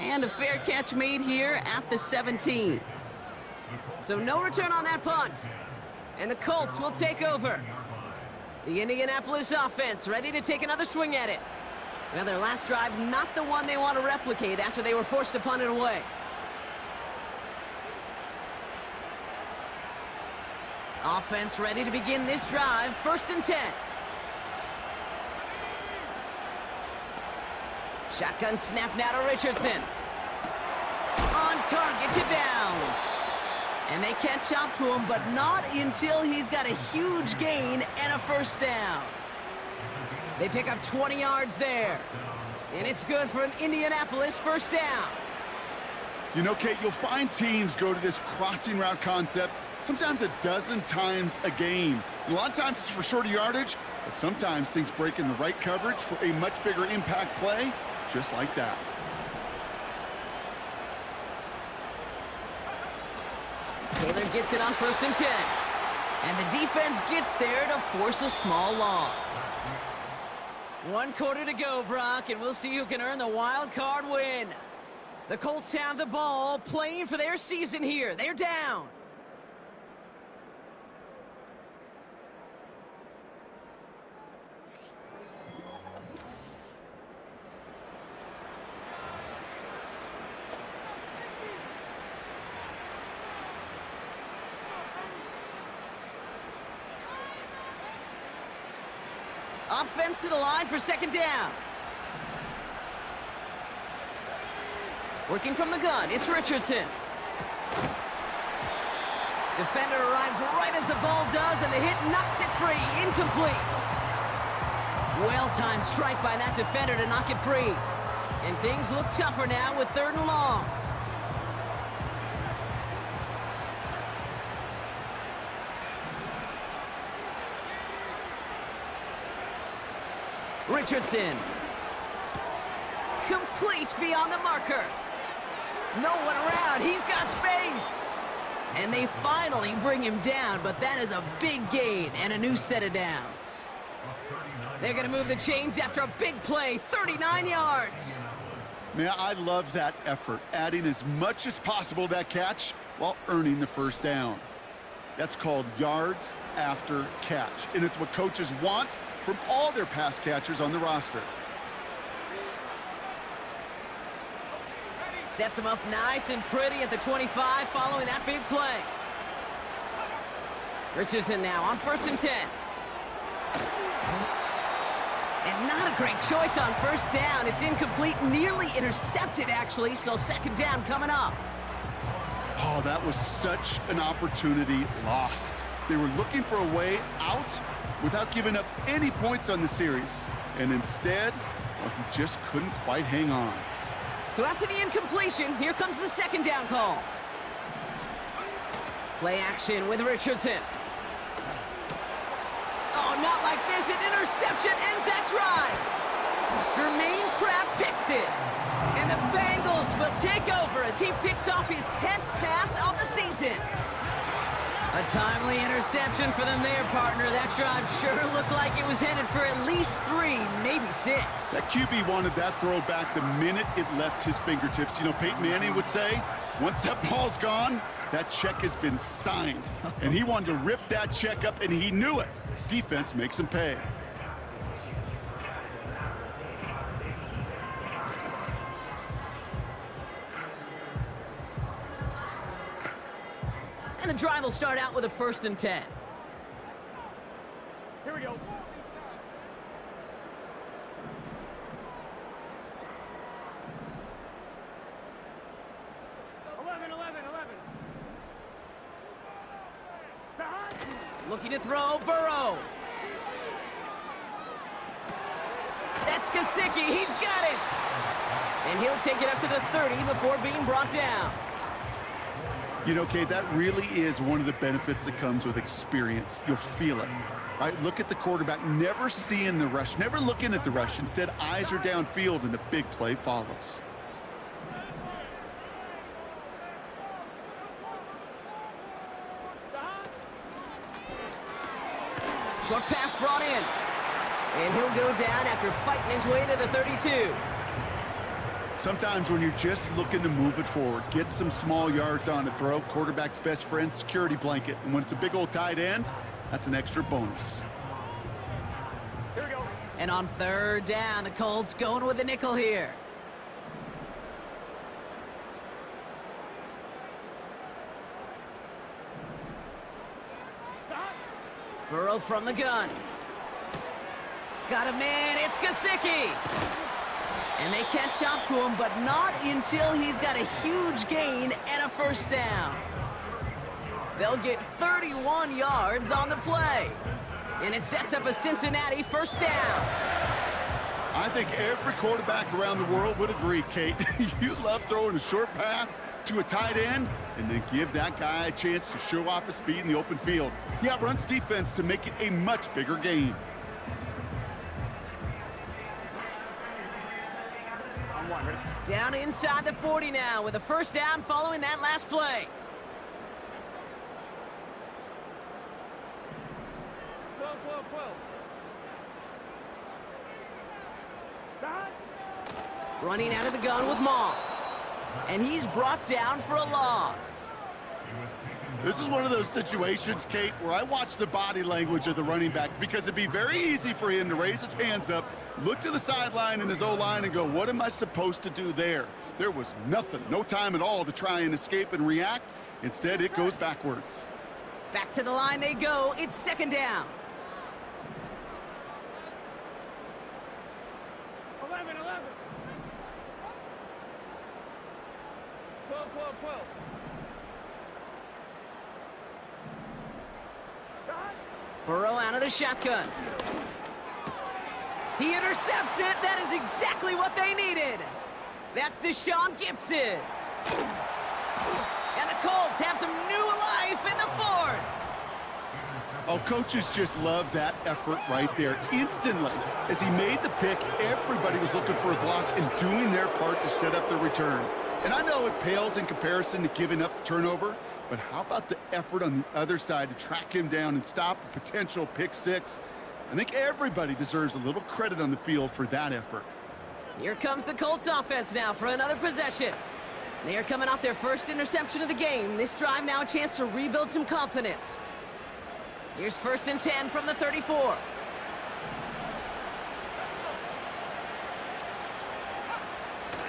And a fair catch made here at the 17. So no return on that punt. And the Colts will take over. The Indianapolis offense ready to take another swing at it. Now their last drive, not the one they want to replicate after they were forced to punt it away. Offense ready to begin this drive, 1st and 10. Shotgun snap now to Richardson. On target to Downs. And they catch up to him, but not until he's got a huge gain and a first down. They pick up 20 yards there. And it's good for an Indianapolis first down. You know, Kate, you'll find teams go to this crossing route concept sometimes a dozen times a game. And a lot of times it's for shorter yardage, but sometimes things break in the right coverage for a much bigger impact play, just like that. Taylor gets it on 1st and 10. And the defense gets there to force a small loss. 1 quarter to go, Brock, and we'll see who can earn the wild card win. The Colts have the ball, playing for their season here. They're down. Offense to the line for 2nd down. Working from the gun, it's Richardson. Defender arrives right as the ball does, and the hit knocks it free. Incomplete. Well-timed strike by that defender to knock it free. And things look tougher now with 3rd and long. Richardson. Complete beyond the marker. No one around. He's got space. And they finally bring him down, but that is a big gain and a new set of downs. They're going to move the chains after a big play, 39 yards. Man, I love that effort, adding as much as possible to that catch while earning the first down. That's called yards after catch, and it's what coaches want from all their pass catchers on the roster. Sets him up nice and pretty at the 25 following that big play. Richardson now on 1st and 10. And not What a great choice on first down. It's incomplete, nearly intercepted, actually, so second down coming up. Oh, that was such an opportunity lost. They were looking for a way out without giving up any points on the series. And instead, well, he just couldn't quite hang on. So after the incompletion, here comes the second down call. Play action with Richardson. Oh, not like this. An interception ends that drive. Jermaine Pratt picks it. And the Bengals will take over as he picks off his 10th pass of the season. A timely interception for them there, partner. That drive sure looked like it was headed for at least 3, maybe 6. That QB wanted that throw back the minute it left his fingertips. You know, Peyton Manning would say, once that ball's gone, that check has been signed. And he wanted to rip that check up, and he knew it. Defense makes him pay. And the drive will start out with a 1st and 10. Here we go. Looking to throw, Burrow. That's Gesicki, he's got it! And he'll take it up to the 30 before being brought down. You know, Kate, that really is one of the benefits that comes with experience. You'll feel it. All right, look at the quarterback, never seeing the rush, never looking at the rush. Instead, eyes are downfield, and the big play follows. Short pass brought in. And he'll go down after fighting his way to the 32. Sometimes when you're just looking to move it forward, get some small yards on a throw, quarterback's best friend, security blanket. And when it's a big old tight end, that's an extra bonus. Here we go. And on 3rd down, the Colts going with a nickel here. Burrow from the gun. Got a man, it's Gesicki. And they catch up to him, but not until he's got a huge gain and a 1st down. They'll get 31 yards on the play. And it sets up a Cincinnati 1st down. I think every quarterback around the world would agree, Kate. You love throwing a short pass to a tight end and then give that guy a chance to show off his speed in the open field. He outruns defense to make it a much bigger gain. Down inside the 40 now with a 1st down following that last play. 12. Running out of the gun with Moss. And he's brought down for a loss. This is one of those situations, Kate, where I watch the body language of the running back because it'd be very easy for him to raise his hands up, look to the sideline in his O-line and go, what am I supposed to do there? There was nothing, no time at all to try and escape and react. Instead, it goes backwards. Back to the line they go. It's 2nd down. 11. 12. Burrow out of the shotgun. He intercepts it. That is exactly what they needed. That's Deshaun Gibson. And the Colts have some new life in the 4th. Oh, coaches just love that effort right there. Instantly, as he made the pick, everybody was looking for a block and doing their part to set up the return. And I know it pales in comparison to giving up the turnover, but how about the effort on the other side to track him down and stop a potential pick 6? I think everybody deserves a little credit on the field for that effort. Here comes the Colts offense now for another possession. They are coming off their 1st interception of the game. This drive now a chance to rebuild some confidence. Here's 1st and 10 from the 34.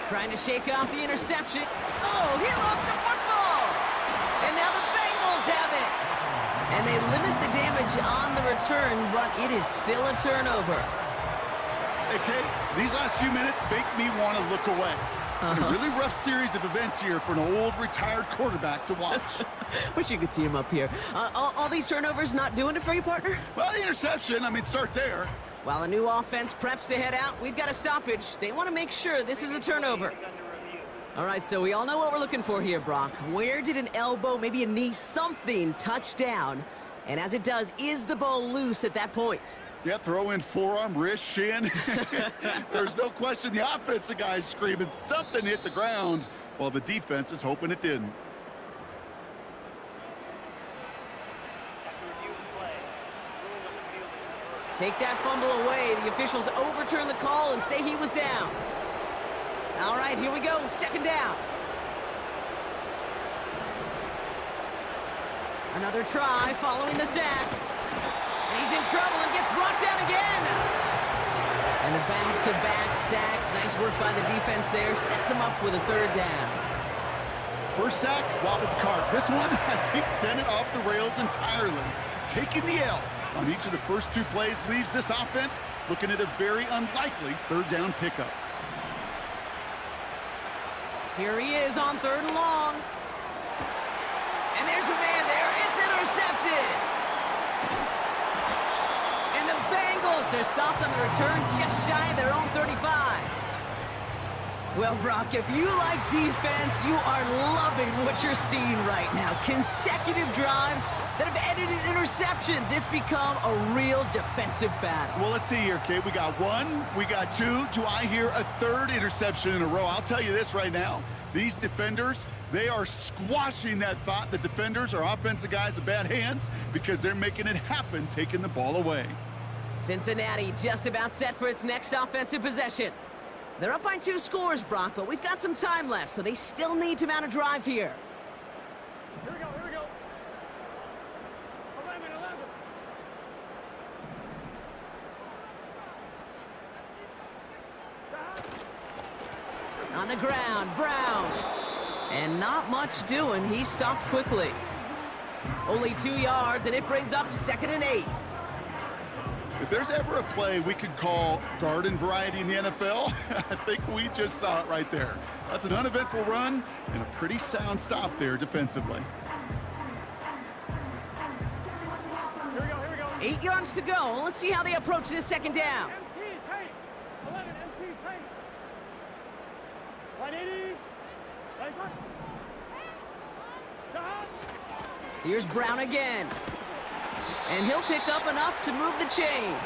Trying to shake off the interception. Oh, he lost the football! And now the Bengals have it! And they limit the damage on the return, but it is still a turnover. Hey, Kate, these last few minutes make me want to look away. A really rough series of events here for an old retired quarterback to watch. Wish you could see him up here. All these turnovers not doing it for you, partner? Well, the interception, I mean, start there. While a new offense preps to head out, we've got a stoppage. They want to make sure this is a turnover. All right, so we all know what we're looking for here, Brock. Where did an elbow, maybe a knee, something touch down? And as it does, is the ball loose at that point? Yeah, throw in forearm, wrist, shin. There's no question the offensive guy's screaming something hit the ground while the defense is hoping it didn't. Take that fumble away. The officials overturn the call and say he was down. All right, here we go. Second down. Another try following the sack. And he's in trouble and gets brought down again. And the back-to-back sacks. Nice work by the defense there. Sets him up with a third down. First sack, wobbled the cart. This one, I think, sent it off the rails entirely. Taking the L on each of the first two plays leaves this offense looking at a very unlikely third down pickup. Here he is on third and long. And there's a man there. It's intercepted. And the Bengals are stopped on the return just shy of their own 35. Well, Brock, if you like defense, you are loving what you're seeing right now. Consecutive drives that have ended in interceptions. It's become a real defensive battle. Well, let's see here, Kate. We got one, we got two. Do I hear a third interception in a row? I'll tell you this right now. These defenders, they are squashing that thought. The defenders are offensive guys with bad hands because they're making it happen, taking the ball away. Cincinnati just about set for its next offensive possession. They're up by 2 scores, Brock, but we've got some time left, so they still need to mount a drive here. Here we go, here we go. 11. On the ground, Brown. And not much doing. He stopped quickly. Only 2 yards, and it brings up 2nd and 8. If there's ever a play we could call garden variety in the NFL, I think we just saw it right there. That's an uneventful run and a pretty sound stop there defensively. Here we go. 8 yards to go. Let's see how they approach this second down. MT, tape. 11, MT, tape. 180. Nice one. Stop. Here's Brown again. And he'll pick up enough to move the chains.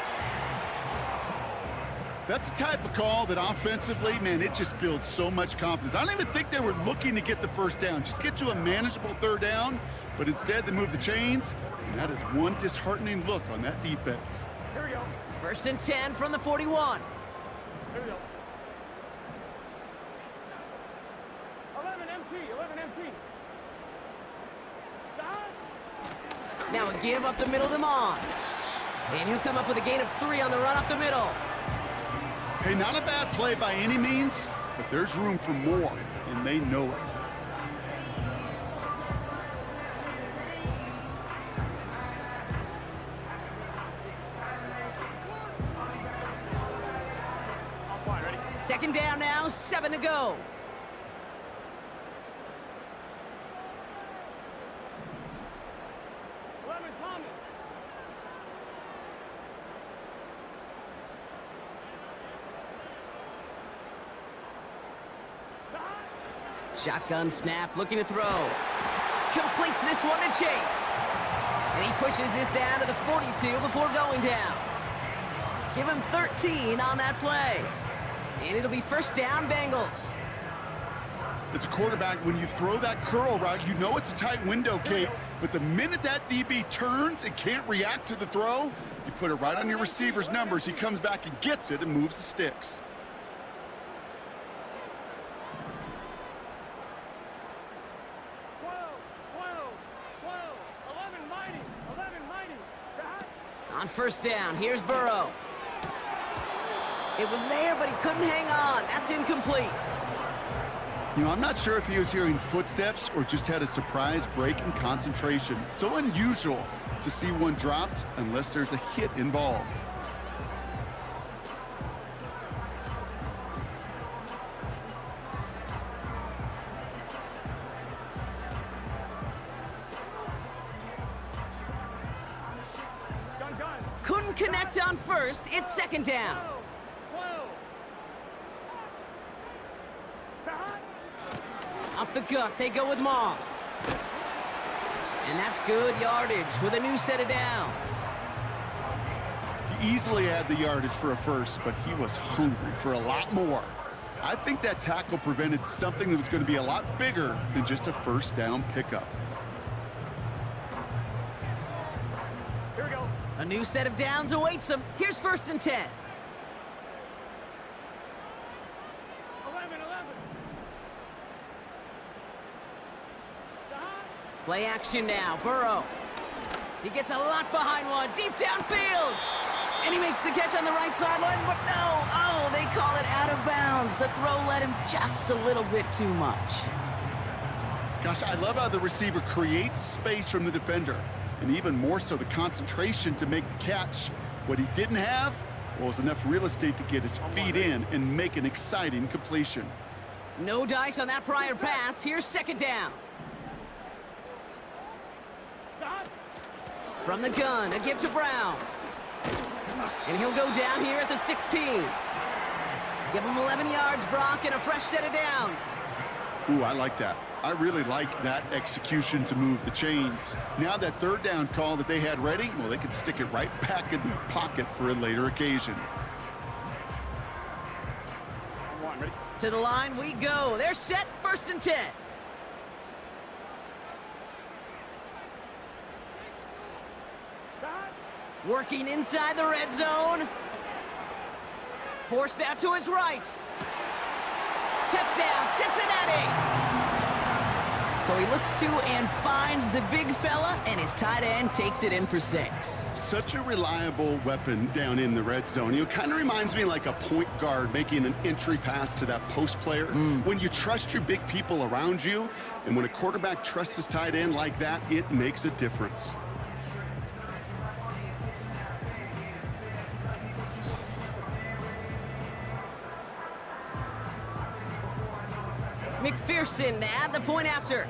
That's the type of call that offensively, man, it just builds so much confidence. I don't even think they were looking to get the first down. Just get to a manageable third down, but instead they move the chains, and that is one disheartening look on that defense. Here we go. 1st and 10 from the 41. Here we go. 11 MT. Stop. Now a give up the middle to Moss. And he'll come up with a gain of 3 on the run up the middle. Hey, not a bad play by any means, but there's room for more, and they know it. Ready? 2nd down now, 7 to go. Thomas. Shotgun snap, looking to throw. Completes this one to Chase. And he pushes this down to the 42 before going down. Give him 13 on that play. And it'll be 1st down, Bengals. As a quarterback, when you throw that curl route, you know it's a tight window, Kate. But the minute that DB turns and can't react to the throw, you put it right on your receiver's numbers. He comes back and gets it and moves the sticks. On 1st down, here's Burrow. It was there, but he couldn't hang on. That's incomplete. You know, I'm not sure if he was hearing footsteps or just had a surprise break in concentration. So unusual to see one dropped unless there's a hit involved. first, it's second down. Up the gut, they go with Moss. And that's good yardage with a new set of downs. He easily had the yardage for a first, but he was hungry for a lot more. I think that tackle prevented something that was going to be a lot bigger than just a first down pickup. Here we go. A new set of downs awaits him. Here's first and 10. 11. Play action now, Burrow. He gets a lot behind one, deep downfield. And he makes the catch on the right sideline, but no. Oh, they call it out of bounds. The throw led him just a little bit too much. Gosh, I love how the receiver creates space from the defender, and even more so the concentration to make the catch. What he didn't have was enough real estate to get his feet in and make an exciting completion. No dice on that prior pass. Here's second down. From the gun, a give to Brown. And he'll go down here at the 16. Give him 11 yards, Brock, and a fresh set of downs. Ooh, I like that. I really like that execution to move the chains. Now that third down call that they had ready, well, they could stick it right back in their pocket for a later occasion. Ready? To the line we go. They're set, first and 10. Working inside the red zone. Forced out to his right. Touchdown, Cincinnati! So he looks to and finds the big fella, and his tight end takes it in for 6. Such a reliable weapon down in the red zone. You know, kind of reminds me like a point guard making an entry pass to that post player. When you trust your big people around you, and when a quarterback trusts his tight end like that, it makes a difference. McPherson at the point after.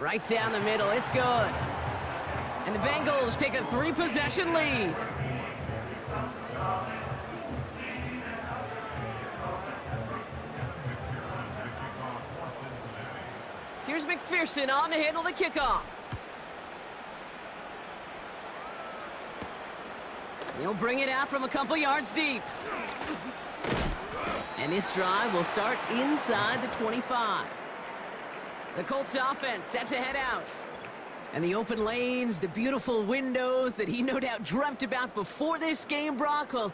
Right down the middle, it's good. And the Bengals take a 3-possession lead. Here's McPherson on to handle the kickoff. He'll bring it out from a couple yards deep. And this drive will start inside the 25. The Colts offense set to head out. And the open lanes, the beautiful windows that he no doubt dreamt about before this game, Brock, well,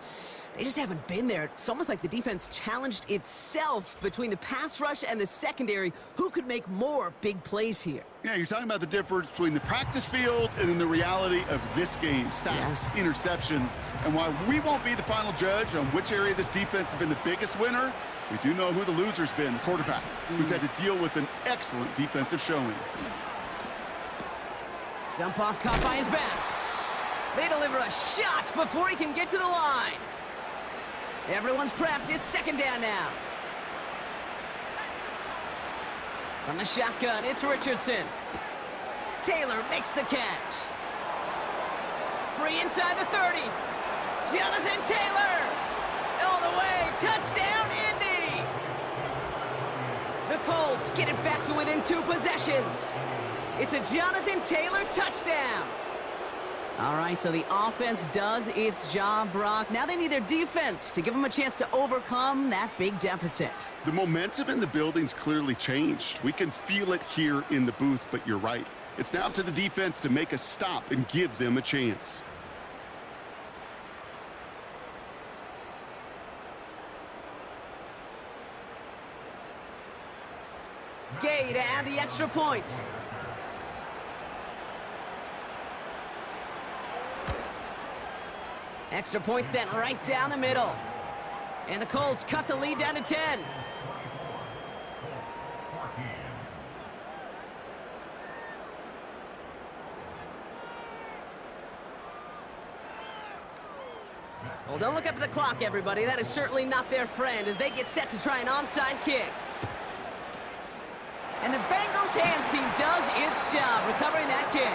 they just haven't been there. It's almost like the defense challenged itself between the pass rush and the secondary. Who could make more big plays here? Yeah, you're talking about the difference between the practice field and then the reality of this game. Sacks, interceptions. And while we won't be the final judge on which area this defense has been the biggest winner, we do know who the loser's been, the quarterback, who's had to deal with an excellent defensive showing. Dump off caught by his back. They deliver a shot before he can get to the line. Everyone's prepped. It's second down now. From the shotgun, it's Richardson. Taylor makes the catch. Free inside the 30. Jonathan Taylor. All the way. Touchdown, Indy. The Colts get it back to within 2 possessions. It's a Jonathan Taylor touchdown. All right, so the offense does its job, Brock. Now they need their defense to give them a chance to overcome that big deficit. The momentum in the building's clearly changed. We can feel it here in the booth, but you're right. It's now up to the defense to make a stop and give them a chance. Gay to add the extra point. Extra point sent right down the middle. And the Colts cut the lead down to 10. Well, don't look up at the clock, everybody. That is certainly not their friend as they get set to try an onside kick. And the Bengals Bengals hands team does its job recovering that kick.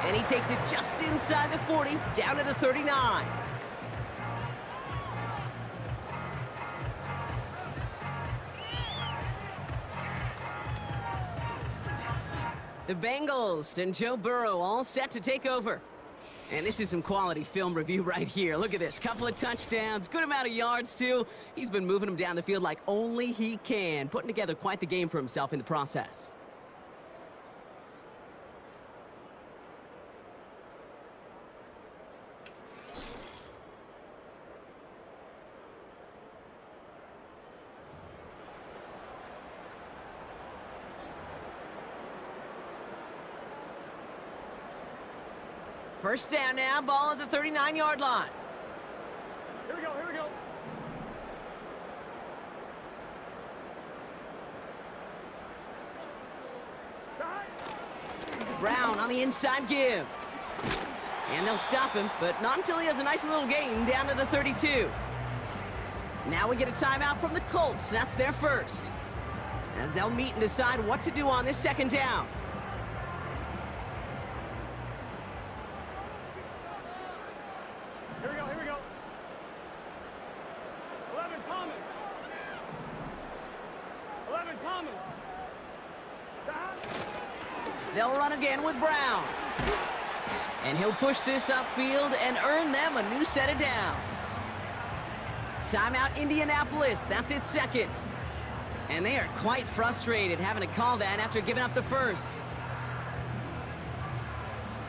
And he takes it just inside the 40, down to the 39. The Bengals and Joe Burrow all set to take over. And this is some quality film review right here. Look at this. Couple of touchdowns, good amount of yards, too. He's been moving them down the field like only he can, putting together quite the game for himself in the process. First down now, ball at the 39-yard line. Here we go, here we go. Brown on the inside give. And they'll stop him, but not until he has a nice little gain down to the 32. Now we get a timeout from the Colts. That's their first. As they'll meet and decide what to do on this second down. Here we go, here we go. 11 Thomas. 11 Thomas. They'll run again with Brown. And he'll push this upfield and earn them a new set of downs. Timeout Indianapolis, that's its second. And they are quite frustrated having to call that after giving up the first.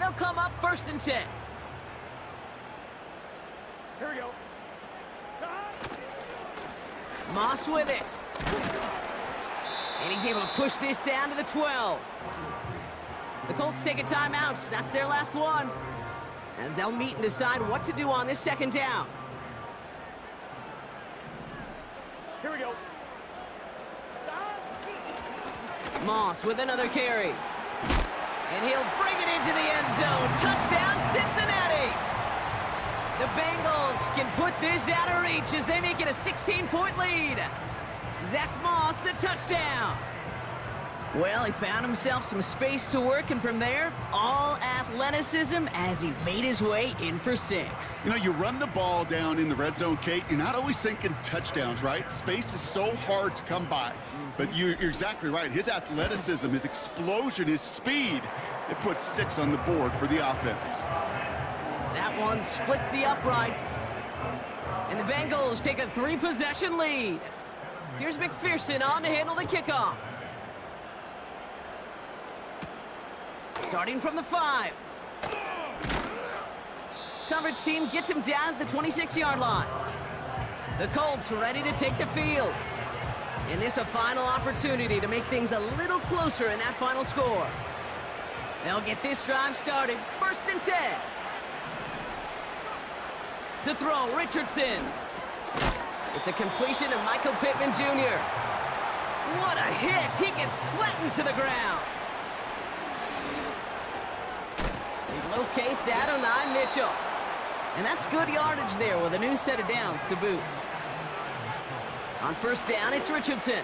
They'll come up 1st and 10. Here we go. Moss with it. And he's able to push this down to the 12. The Colts take a timeout. That's their last one. As they'll meet and decide what to do on this second down. Here we go. Moss with another carry. And he'll bring it into the end zone. Touchdown, Cincinnati! The Bengals can put this out of reach as they make it a 16-point lead. Zach Moss, the touchdown. Well, he found himself some space to work, and from there, all athleticism as he made his way in for 6. You know, you run the ball down in the red zone, Kate, you're not always thinking touchdowns, right? Space is so hard to come by. But you're exactly right. His athleticism, his explosion, his speed, it puts 6 on the board for the offense. That one splits the uprights. And the Bengals take a 3-possession lead. Here's McPherson on to handle the kickoff. Starting from the 5. Coverage team gets him down at the 26-yard line. The Colts ready to take the field. And this a final opportunity to make things a little closer in that final score. They'll get this drive started. 1st and 10. To throw, Richardson. It's a completion to Michael Pittman Jr. What a hit! He gets flattened to the ground. He locates Adonai Mitchell. And that's good yardage there with a new set of downs to boot. On 1st down, it's Richardson.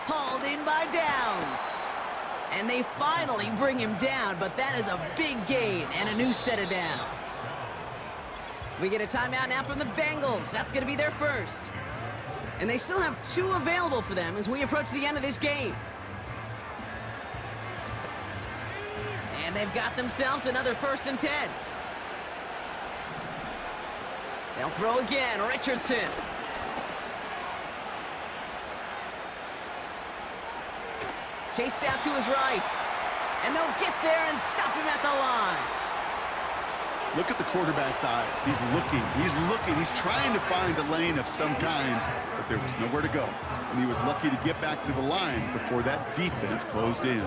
Hauled in by Downs. And they finally bring him down, but that is a big gain and a new set of downs. We get a timeout now from the Bengals. That's going to be their first. And they still have 2 available for them as we approach the end of this game. And they've got themselves another 1st and 10. They'll throw again, Richardson. Chased out to his right. And they'll get there and stop him at the line. Look at the quarterback's eyes. He's looking, he's trying to find a lane of some kind, but there was nowhere to go. And he was lucky to get back to the line before that defense closed in.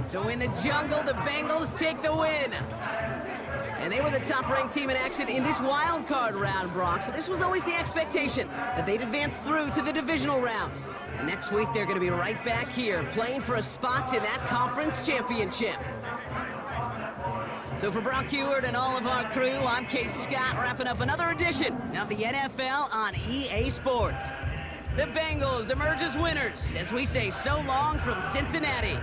So in the jungle, the Bengals take the win. And they were the top-ranked team in action in this wild card round, Brock. So this was always the expectation that they'd advance through to the divisional round. And next week, they're going to be right back here playing for a spot in that conference championship. So for Brock Heward and all of our crew, I'm Kate Scott, wrapping up another edition of the NFL on EA Sports. The Bengals emerge as winners as we say so long from Cincinnati.